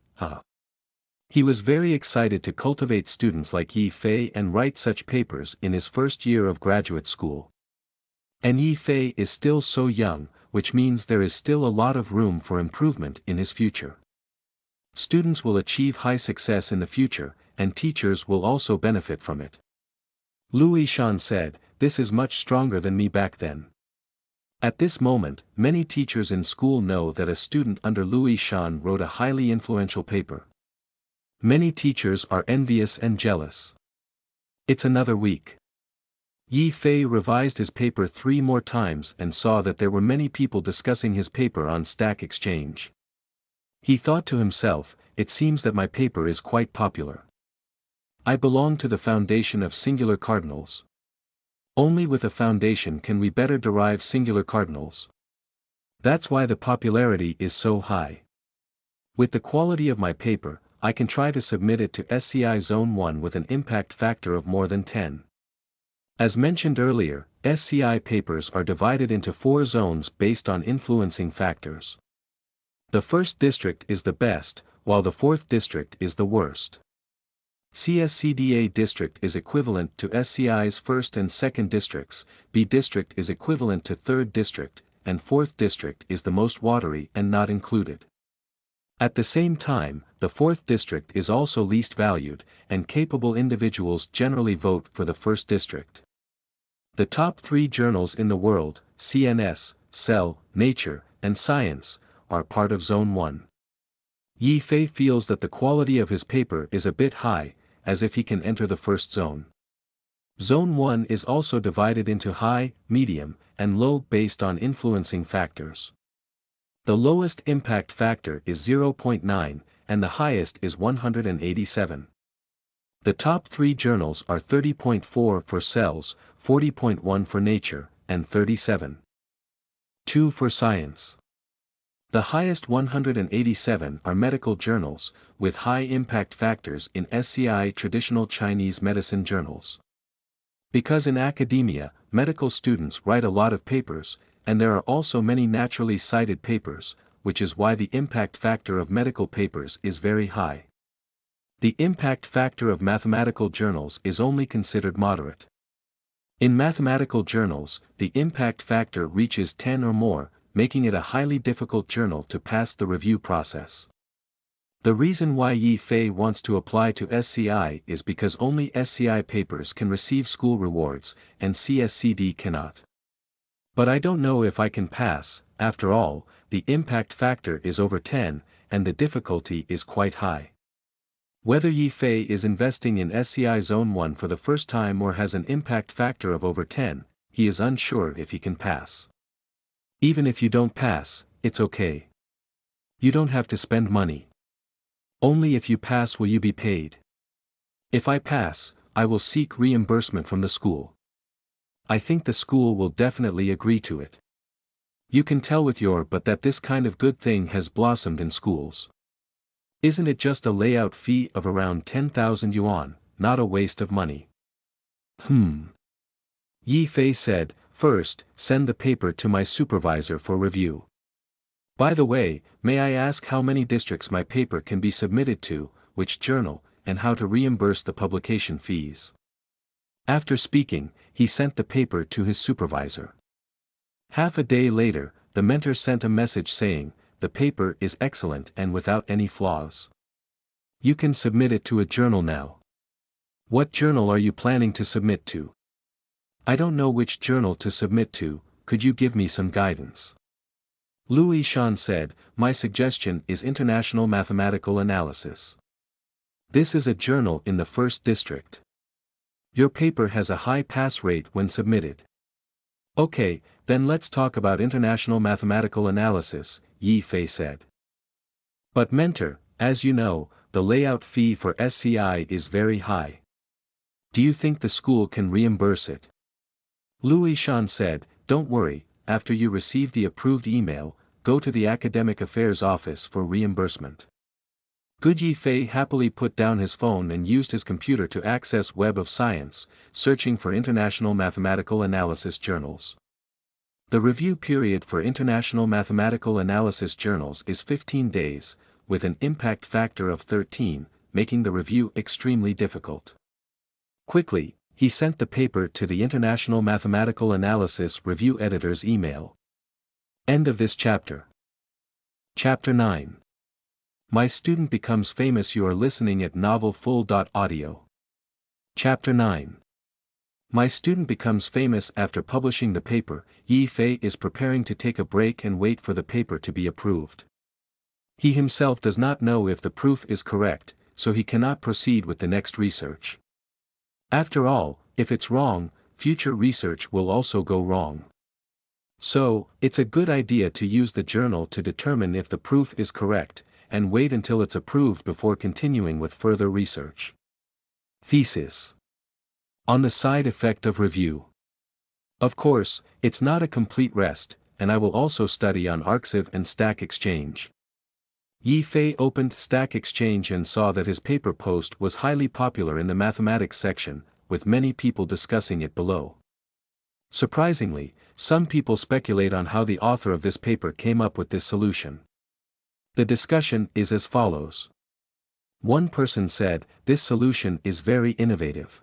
[SPEAKER 1] He was very excited to cultivate students like Yi Fei and write such papers in his first year of graduate school. And Yi Fei is still so young, which means there is still a lot of room for improvement in his future. Students will achieve high success in the future, and teachers will also benefit from it. Louis-Shan said, this is much stronger than me back then. At this moment, many teachers in school know that a student under Louis Shan wrote a highly influential paper. Many teachers are envious and jealous. It's another week. Yi Fei revised his paper 3 more times and saw that there were many people discussing his paper on Stack Exchange. He thought to himself, it seems that my paper is quite popular. I belong to the foundation of singular cardinals. Only with a foundation can we better derive singular cardinals. That's why the popularity is so high. With the quality of my paper, I can try to submit it to SCI Zone 1 with an impact factor of more than 10. As mentioned earlier, SCI papers are divided into 4 zones based on influencing factors. The first district is the best, while the fourth district is the worst. CSCDA district is equivalent to SCI's first and second districts, B district is equivalent to third district, and fourth district is the most watery and not included. At the same time, the fourth district is also least valued, and capable individuals generally vote for the first district. The top 3 journals in the world, CNS, Cell, Nature, and Science, are part of Zone 1. Yi Fei feels that the quality of his paper is a bit high, as if he can enter the first zone. Zone 1 is also divided into high, medium, and low based on influencing factors. The lowest impact factor is 0.9, and the highest is 187. The top 3 journals are 30.4 for Cells, 40.1 for Nature, and 37.2 for Science. The highest 187 are medical journals, with high impact factors in SCI traditional Chinese medicine journals. Because in academia, medical students write a lot of papers, and there are also many naturally cited papers, which is why the impact factor of medical papers is very high. The impact factor of mathematical journals is only considered moderate. In mathematical journals, the impact factor reaches 10 or more, making it a highly difficult journal to pass the review process. The reason why Yi Fei wants to apply to SCI is because only SCI papers can receive school rewards, and CSCD cannot. But I don't know if I can pass. After all, the impact factor is over 10, and the difficulty is quite high. Whether Yi Fei is investing in SCI Zone 1 for the first time or has an impact factor of over 10, he is unsure if he can pass. Even if you don't pass, it's okay. You don't have to spend money. Only if you pass will you be paid. If I pass, I will seek reimbursement from the school. I think the school will definitely agree to it. You can tell with your but that this kind of good thing has blossomed in schools. Isn't it just a layout fee of around 10,000 yuan, not a waste of money? Yi Fei said, first, send the paper to my supervisor for review. By the way, may I ask how many districts my paper can be submitted to, which journal, and how to reimburse the publication fees? After speaking, he sent the paper to his supervisor. Half a day later, the mentor sent a message saying, the paper is excellent and without any flaws. You can submit it to a journal now. What journal are you planning to submit to? I don't know which journal to submit to, could you give me some guidance? Louis Shan said, my suggestion is International Mathematical Analysis. This is a journal in the first district. Your paper has a high pass rate when submitted. Okay, then let's talk about International Mathematical Analysis, Yi Fei said. But mentor, as you know, the layout fee for SCI is very high. Do you think the school can reimburse it? Louis Shan said, don't worry, after you receive the approved email, go to the Academic Affairs Office for reimbursement. Good. Yi Fei happily put down his phone and used his computer to access Web of Science, searching for International Mathematical Analysis journals. The review period for International Mathematical Analysis journals is 15 days, with an impact factor of 13, making the review extremely difficult. Quickly, he sent the paper to the International Mathematical Analysis Review Editor's email. End of this chapter. Chapter 9. My student becomes famous. You are listening at novelfull.audio. Chapter 9. My student becomes famous after publishing the paper. Yi Fei is preparing to take a break and wait for the paper to be approved. He himself does not know if the proof is correct, so he cannot proceed with the next research. After all, if it's wrong, future research will also go wrong. So, it's a good idea to use the journal to determine if the proof is correct, and wait until it's approved before continuing with further research. Thesis. On the side effect of review. Of course, it's not a complete rest, and I will also study on Arxiv and Stack Exchange. Yi Fei opened Stack Exchange and saw that his paper post was highly popular in the mathematics section, with many people discussing it below. Surprisingly, some people speculate on how the author of this paper came up with this solution. The discussion is as follows. One person said, "This solution is very innovative.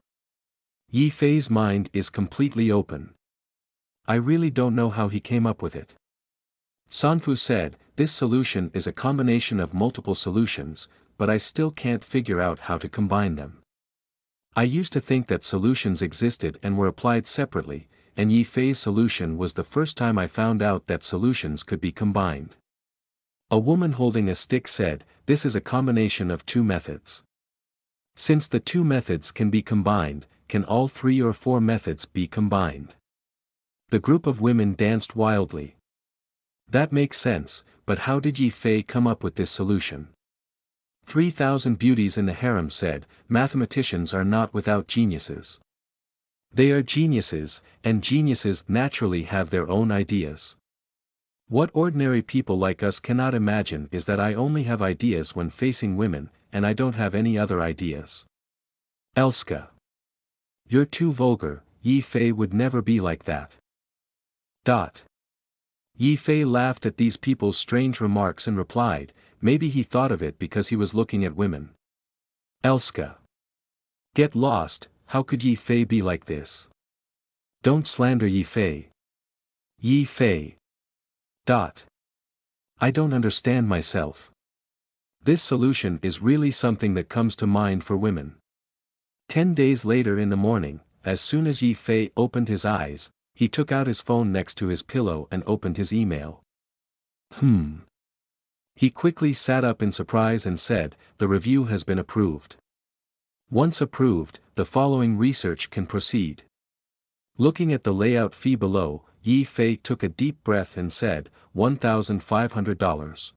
[SPEAKER 1] Yi Fei's mind is completely open. I really don't know how he came up with it." Sanfu said, "This solution is a combination of multiple solutions, but I still can't figure out how to combine them. I used to think that solutions existed and were applied separately, and Yi Fei's solution was the first time I found out that solutions could be combined." A woman holding a stick said, "This is a combination of two methods. Since the two methods can be combined, can all 3 or 4 methods be combined?" The group of women danced wildly. That makes sense, but how did Yi Fei come up with this solution? 3,000 beauties in the harem said, "Mathematicians are not without geniuses. They are geniuses, and geniuses naturally have their own ideas. What ordinary people like us cannot imagine is that I only have ideas when facing women, and I don't have any other ideas." Elska. "You're too vulgar, Yi Fei would never be like that." Yi Fei laughed at these people's strange remarks and replied, maybe he thought of it because he was looking at women. Elska. "Get lost, how could Yi Fei be like this? Don't slander Yi Fei." Yi Fei. "I don't understand myself. This solution is really something that comes to mind for women." 10 days later in the morning, as soon as Yi Fei opened his eyes, he took out his phone next to his pillow and opened his email. He quickly sat up in surprise and said, "The review has been approved. Once approved, the following research can proceed." Looking at the layout fee below, Yi Fei took a deep breath and said, $1,500.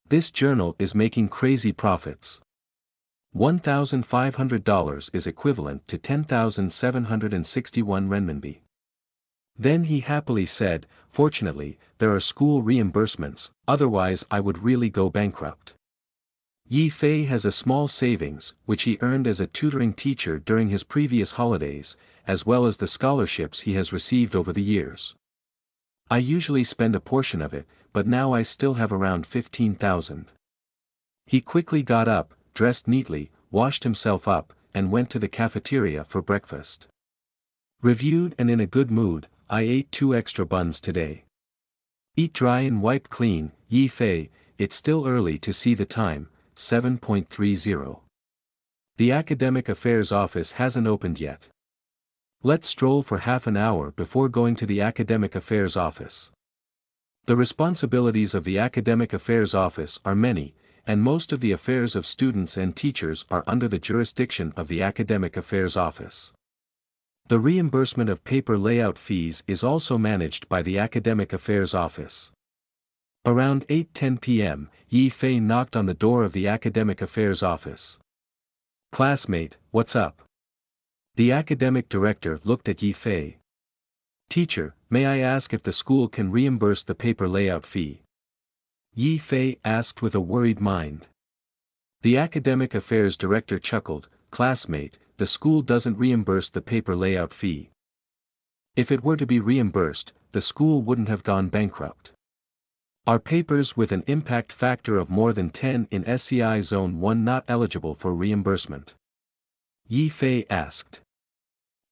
[SPEAKER 1] This journal is making crazy profits. $1,500 is equivalent to 10,761 renminbi. Then he happily said, "Fortunately, there are school reimbursements, otherwise I would really go bankrupt." Yi Fei has a small savings, which he earned as a tutoring teacher during his previous holidays, as well as the scholarships he has received over the years. "I usually spend a portion of it, but now I still have around 15,000. He quickly got up, dressed neatly, washed himself up, and went to the cafeteria for breakfast. Reviewed and in a good mood, I ate 2 extra buns today. Eat dry and wipe clean, Yi Fei, it's still early to see the time, 7:30. The Academic Affairs office hasn't opened yet. Let's stroll for half an hour before going to the Academic Affairs office." The responsibilities of the Academic Affairs office are many, and most of the affairs of students and teachers are under the jurisdiction of the Academic Affairs office. The reimbursement of paper layout fees is also managed by the Academic Affairs office. Around 8:10 p.m., Yi Fei knocked on the door of the Academic Affairs office. "Classmate, what's up?" The academic director looked at Yi Fei. "Teacher, may I ask if the school can reimburse the paper layout fee?" Yi Fei asked with a worried mind. The Academic Affairs director chuckled, "Classmate, the school doesn't reimburse the paper layout fee. If it were to be reimbursed, the school wouldn't have gone bankrupt. Are papers with an impact factor of more than 10 in SCI Zone 1 not eligible for reimbursement?" Yi Fei asked.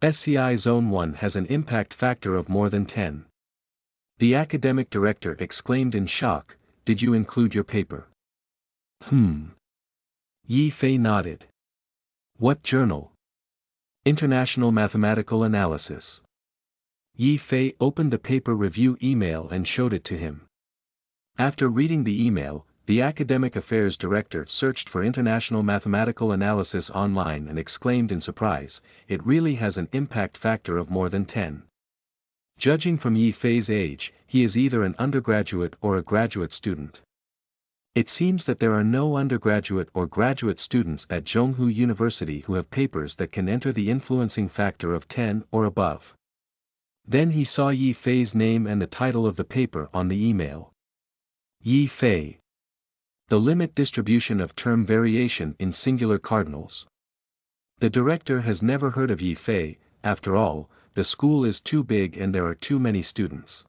[SPEAKER 1] "SCI Zone 1 has an impact factor of more than 10. The academic director exclaimed in shock, "Did you include your paper?" Yi Fei nodded. "What journal?" International Mathematical Analysis. Yi Fei opened the paper review email and showed it to him. After reading the email, the Academic Affairs Director searched for International Mathematical Analysis online and exclaimed in surprise, "It really has an impact factor of more than 10. Judging from Yi Fei's age, he is either an undergraduate or a graduate student. It seems that there are no undergraduate or graduate students at Zhonghu University who have papers that can enter the influencing factor of 10 or above." Then he saw Yi Fei's name and the title of the paper on the email. Yi Fei. The limit distribution of term variation in singular cardinals. The director has never heard of Yi Fei. After all, the school is too big and there are too many students.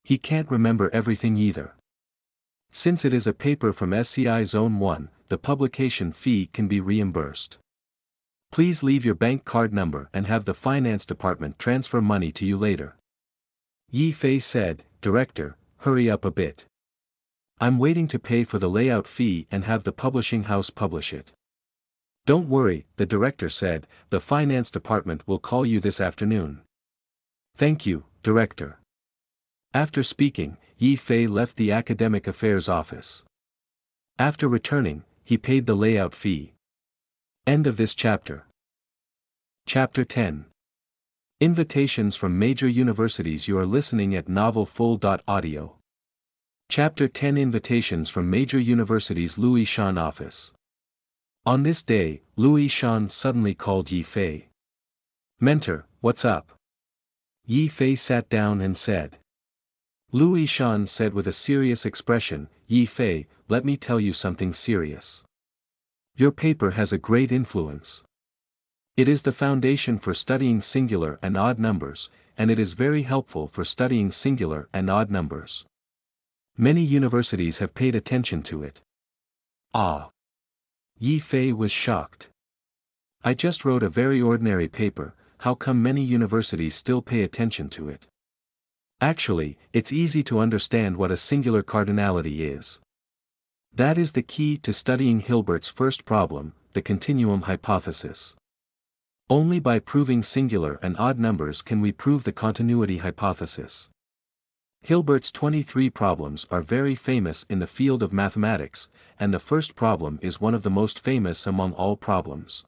[SPEAKER 1] He can't remember everything either. Since it is a paper from SCI Zone 1, the publication fee can be reimbursed. Please leave your bank card number and have the finance department transfer money to you later. Yi Fei said, "Director, hurry up a bit. I'm waiting to pay for the layout fee and have the publishing house publish it." "Don't worry," the director said, "the finance department will call you this afternoon." "Thank you, Director." After speaking, Yi Fei left the Academic Affairs office. After returning, he paid the layout fee. End of this chapter. Chapter 10. Invitations from Major Universities. You are listening at novelfull.audio. Chapter 10. Invitations from Major Universities. Louis Shan office. On this day, Louis Shan suddenly called Yi Fei. "Mentor, what's up?" Yi Fei sat down and said. Louis Shan said with a serious expression, "Yi Fei, let me tell you something serious. Your paper has a great influence. It is the foundation for studying singular and odd numbers, and it is very helpful for studying singular and odd numbers. Many universities have paid attention to it." Ah! Yi Fei was shocked. "I just wrote a very ordinary paper, how come many universities still pay attention to it? Actually, it's easy to understand what a singular cardinality is. That is the key to studying Hilbert's first problem, the continuum hypothesis. Only by proving singular and odd numbers can we prove the continuity hypothesis. Hilbert's 23 problems are very famous in the field of mathematics, and the first problem is one of the most famous among all problems.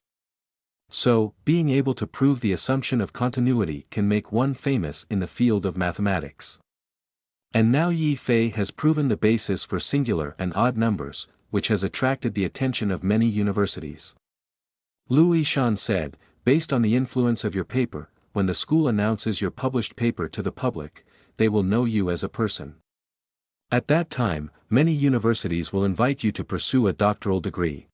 [SPEAKER 1] So, being able to prove the assumption of continuity can make one famous in the field of mathematics. And now Yi Fei has proven the basis for singular and odd numbers, which has attracted the attention of many universities." Louis Shan said, "Based on the influence of your paper, when the school announces your published paper to the public, they will know you as a person. At that time, many universities will invite you to pursue a doctoral degree.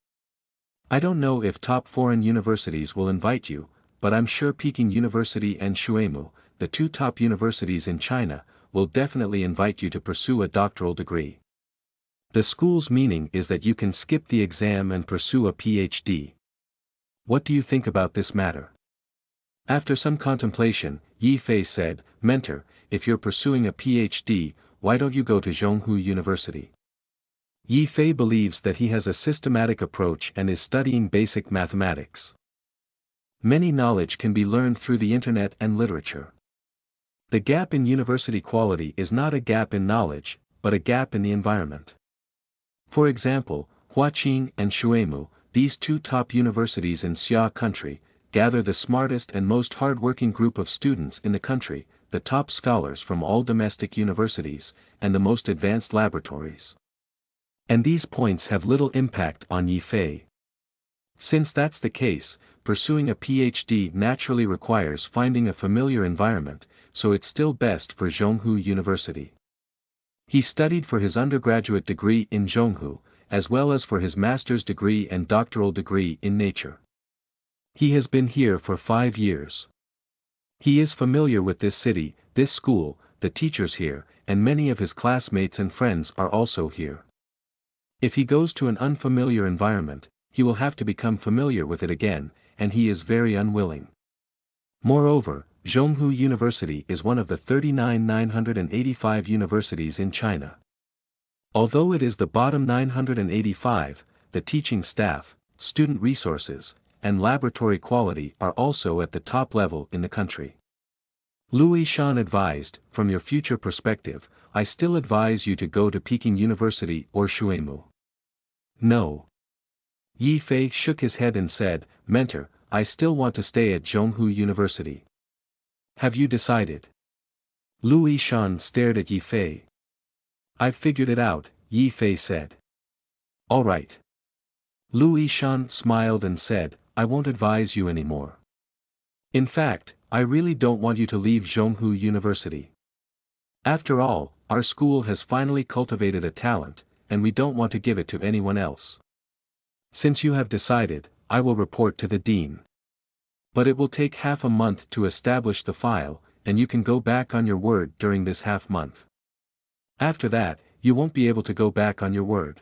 [SPEAKER 1] I don't know if top foreign universities will invite you, but I'm sure Peking University and Xuemu, the two top universities in China, will definitely invite you to pursue a doctoral degree. The school's meaning is that you can skip the exam and pursue a PhD. What do you think about this matter?" After some contemplation, Yi Fei said, "Mentor, if you're pursuing a PhD, why don't you go to Zhonghu University?" Yi Fei believes that he has a systematic approach and is studying basic mathematics. Many knowledge can be learned through the internet and literature. The gap in university quality is not a gap in knowledge, but a gap in the environment. For example, Huaqing and Xuemu, these two top universities in Xia country, gather the smartest and most hard-working group of students in the country, the top scholars from all domestic universities, and the most advanced laboratories. And these points have little impact on Yi Fei. Since that's the case, pursuing a PhD naturally requires finding a familiar environment, so it's still best for Zhonghu University. He studied for his undergraduate degree in Zhonghu, as well as for his master's degree and doctoral degree in nature. He has been here for 5 years. He is familiar with this city, this school, the teachers here, and many of his classmates and friends are also here. If he goes to an unfamiliar environment, he will have to become familiar with it again, and he is very unwilling. Moreover, Zhonghu University is one of the 39,985 universities in China. Although it is the bottom 985, the teaching staff, student resources, and laboratory quality are also at the top level in the country. Louis Shan advised, from your future perspective, I still advise you to go to Peking University or Shuimu. No. Yi Fei shook his head and said, Mentor, I still want to stay at Zhonghu University. Have you decided? Louis Shan stared at Yi Fei. I've figured it out, Yi Fei said. All right. Louis Shan smiled and said, I won't advise you anymore. In fact, I really don't want you to leave Zhonghu University. After all, our school has finally cultivated a talent, and we don't want to give it to anyone else. Since you have decided, I will report to the dean. But it will take half a month to establish the file, and you can go back on your word during this half month. After that, you won't be able to go back on your word.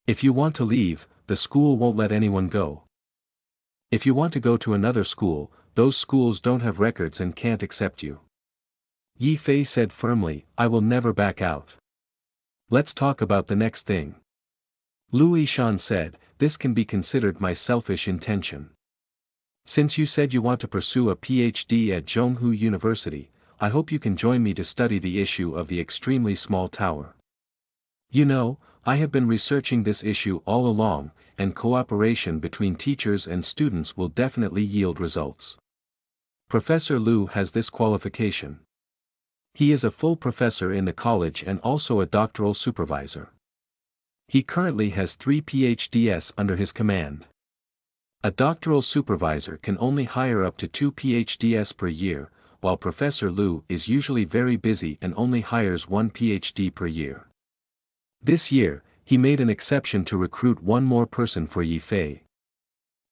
[SPEAKER 1] If you want to leave, the school won't let anyone go. If you want to go to another school, those schools don't have records and can't accept you. Yi Fei said firmly, I will never back out. Let's talk about the next thing. Louis Shan said, this can be considered my selfish intention. Since you said you want to pursue a PhD at Zhonghu University, I hope you can join me to study the issue of the extremely small tower. You know, I have been researching this issue all along, and cooperation between teachers and students will definitely yield results. Professor Liu has this qualification. He is a full professor in the college and also a doctoral supervisor. He currently has 3 PhDs under his command. A doctoral supervisor can only hire up to 2 PhDs per year, while Professor Liu is usually very busy and only hires 1 PhD per year. This year, he made an exception to recruit one more person for Yi Fei.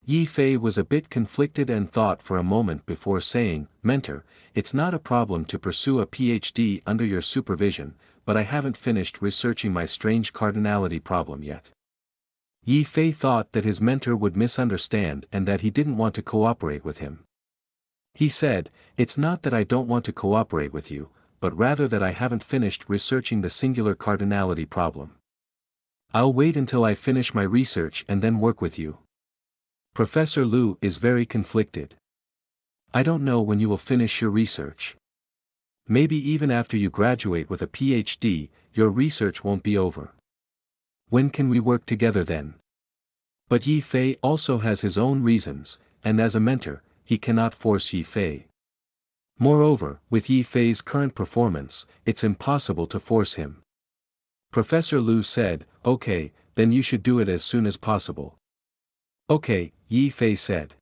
[SPEAKER 1] Yi Fei was a bit conflicted and thought for a moment before saying, Mentor, it's not a problem to pursue a PhD under your supervision, but I haven't finished researching my strange cardinality problem yet. Yi Fei thought that his mentor would misunderstand and that he didn't want to cooperate with him. He said, it's not that I don't want to cooperate with you, but rather that I haven't finished researching the singular cardinality problem. I'll wait until I finish my research and then work with you. Professor Liu is very conflicted. I don't know when you will finish your research. Maybe even after you graduate with a PhD, your research won't be over. When can we work together then? But Yi Fei also has his own reasons, and as a mentor, he cannot force Yi Fei. Moreover, with Yi Fei's current performance, it's impossible to force him. Professor Liu said, okay, then you should do it as soon as possible. Okay, Yi Fei said.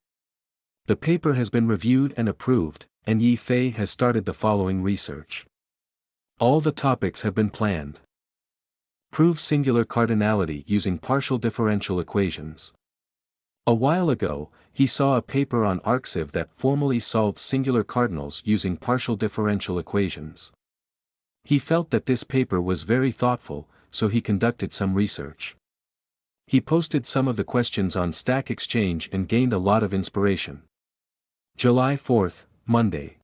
[SPEAKER 1] The paper has been reviewed and approved, and Yi Fei has started the following research. All the topics have been planned. Prove singular cardinality using partial differential equations. A while ago, he saw a paper on arcsiv that formally solved singular cardinals using partial differential equations. He felt that this paper was very thoughtful, so he conducted some research. He posted some of the questions on Stack Exchange and gained a lot of inspiration. July 4, Monday.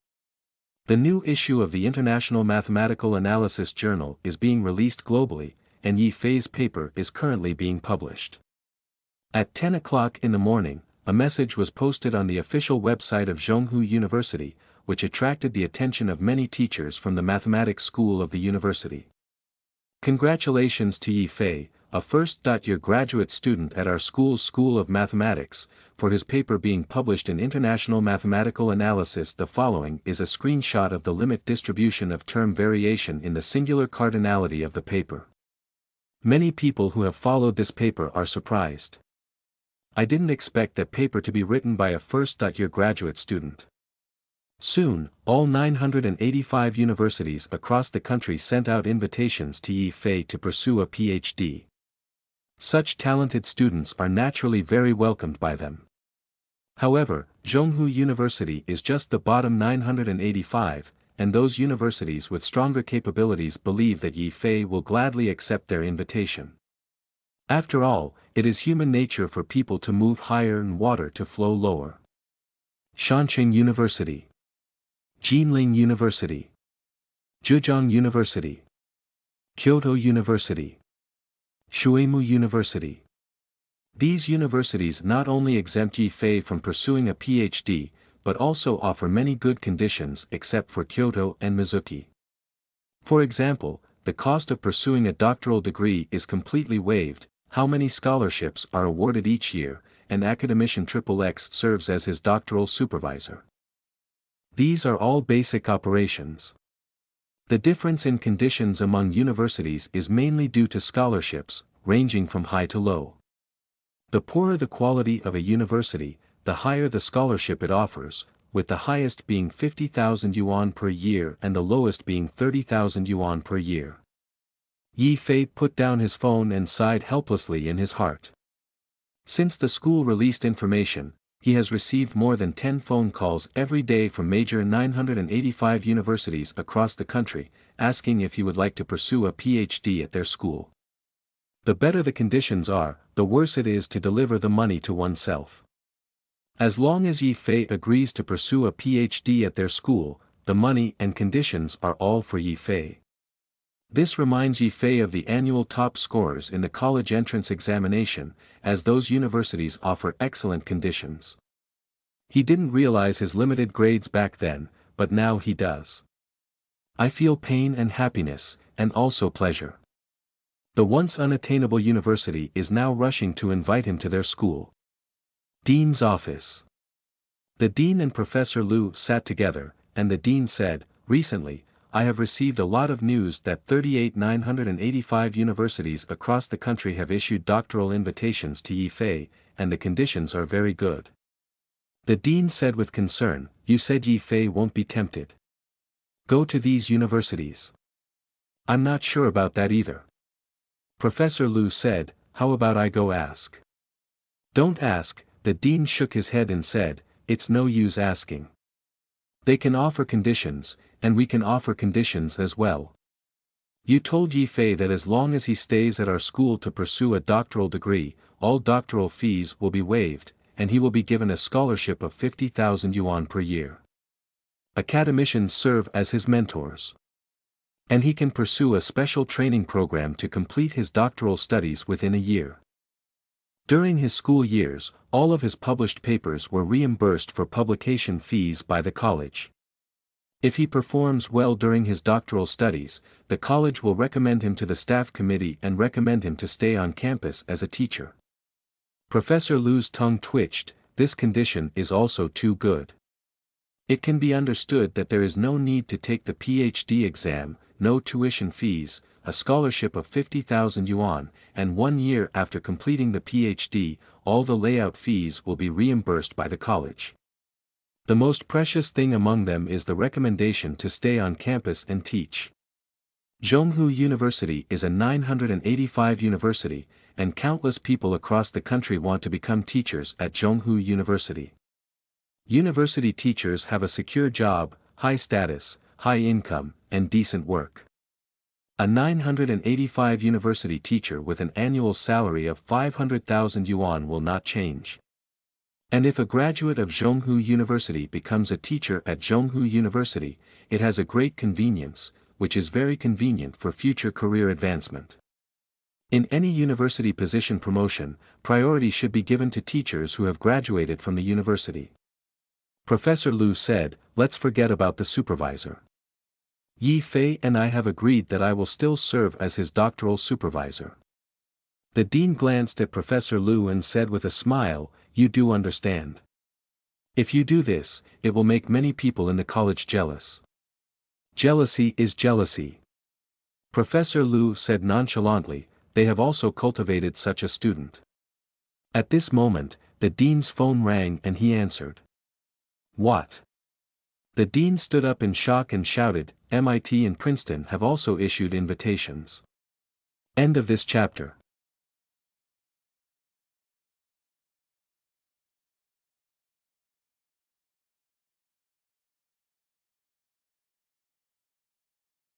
[SPEAKER 1] The new issue of the International Mathematical Analysis Journal is being released globally, and Yi Fei's paper is currently being published. At 10 o'clock in the morning, a message was posted on the official website of Zhonghu University, which attracted the attention of many teachers from the mathematics school of the university. Congratulations to Yi Fei, a first-year graduate student at our school's School of Mathematics, for his paper being published in International Mathematical Analysis. The following is a screenshot of the limit distribution of term variation in the singular cardinality of the paper. Many people who have followed this paper are surprised. I didn't expect that paper to be written by a first-year graduate student. Soon, all 985 universities across the country sent out invitations to Yi Fei to pursue a PhD. Such talented students are naturally very welcomed by them. However, Zhonghu University is just the bottom 985, and those universities with stronger capabilities believe that Yi Fei will gladly accept their invitation. After all, it is human nature for people to move higher and water to flow lower. Shanqing University, Jinling University, Zhejiang University, Kyoto University, Shuimu University. These universities not only exempt Yi Fei from pursuing a PhD, but also offer many good conditions except for Kyoto and Mizuki. For example, the cost of pursuing a doctoral degree is completely waived, how many scholarships are awarded each year, and Academician XXX serves as his doctoral supervisor. These are all basic operations. The difference in conditions among universities is mainly due to scholarships, ranging from high to low. The poorer the quality of a university, the higher the scholarship it offers, with the highest being 50,000 yuan per year and the lowest being 30,000 yuan per year. Yi Fei put down his phone and sighed helplessly in his heart. Since the school released information, he has received more than 10 phone calls every day from major 985 universities across the country, asking if he would like to pursue a PhD at their school. The better the conditions are, the worse it is to deliver the money to oneself. As long as Yi Fei agrees to pursue a PhD at their school, the money and conditions are all for Yi Fei. This reminds Yi Fei of the annual top scorers in the college entrance examination, as those universities offer excellent conditions. He didn't realize his limited grades back then, but now he does. I feel pain and happiness, and also pleasure. The once unattainable university is now rushing to invite him to their school. Dean's office. The dean and Professor Liu sat together, and the dean said, "Recently, I have received a lot of news that 985 universities across the country have issued doctoral invitations to Yi Fei, and the conditions are very good." The dean said with concern, "You said Yi Fei won't be tempted. Go to these universities." "I'm not sure about that either." Professor Liu said, "How about I go ask?" "Don't ask," the dean shook his head and said, "It's no use asking. They can offer conditions, and we can offer conditions as well. You told Yi Fei that as long as he stays at our school to pursue a doctoral degree, all doctoral fees will be waived, and he will be given a scholarship of 50,000 yuan per year. Academicians serve as his mentors. And he can pursue a special training program to complete his doctoral studies within a year. During his school years, all of his published papers were reimbursed for publication fees by the college. If he performs well during his doctoral studies, the college will recommend him to the staff committee and recommend him to stay on campus as a teacher." Professor Liu's tongue twitched. This condition is also too good. It can be understood that there is no need to take the PhD exam, no tuition fees, a scholarship of 50,000 yuan, and 1 year after completing the PhD, all the layout fees will be reimbursed by the college. The most precious thing among them is the recommendation to stay on campus and teach. Zhonghu University is a 985 university, and countless people across the country want to become teachers at Zhonghu University. University teachers have a secure job, high status, high income, and decent work. A 985 university teacher with an annual salary of 500,000 yuan will not change. And if a graduate of Zhonghu University becomes a teacher at Zhonghu University, it has a great convenience, which is very convenient for future career advancement. In any university position promotion, priority should be given to teachers who have graduated from the university. Professor Liu said, "Let's forget about the supervisor. Yi Fei and I have agreed that I will still serve as his doctoral supervisor." The dean glanced at Professor Liu and said with a smile, "You do understand. If you do this, it will make many people in the college jealous." "Jealousy is jealousy." Professor Liu said nonchalantly, "They have also cultivated such a student." At this moment, the dean's phone rang and he answered. "What?" The dean stood up in shock and shouted, "MIT and Princeton have also issued invitations." End of this chapter.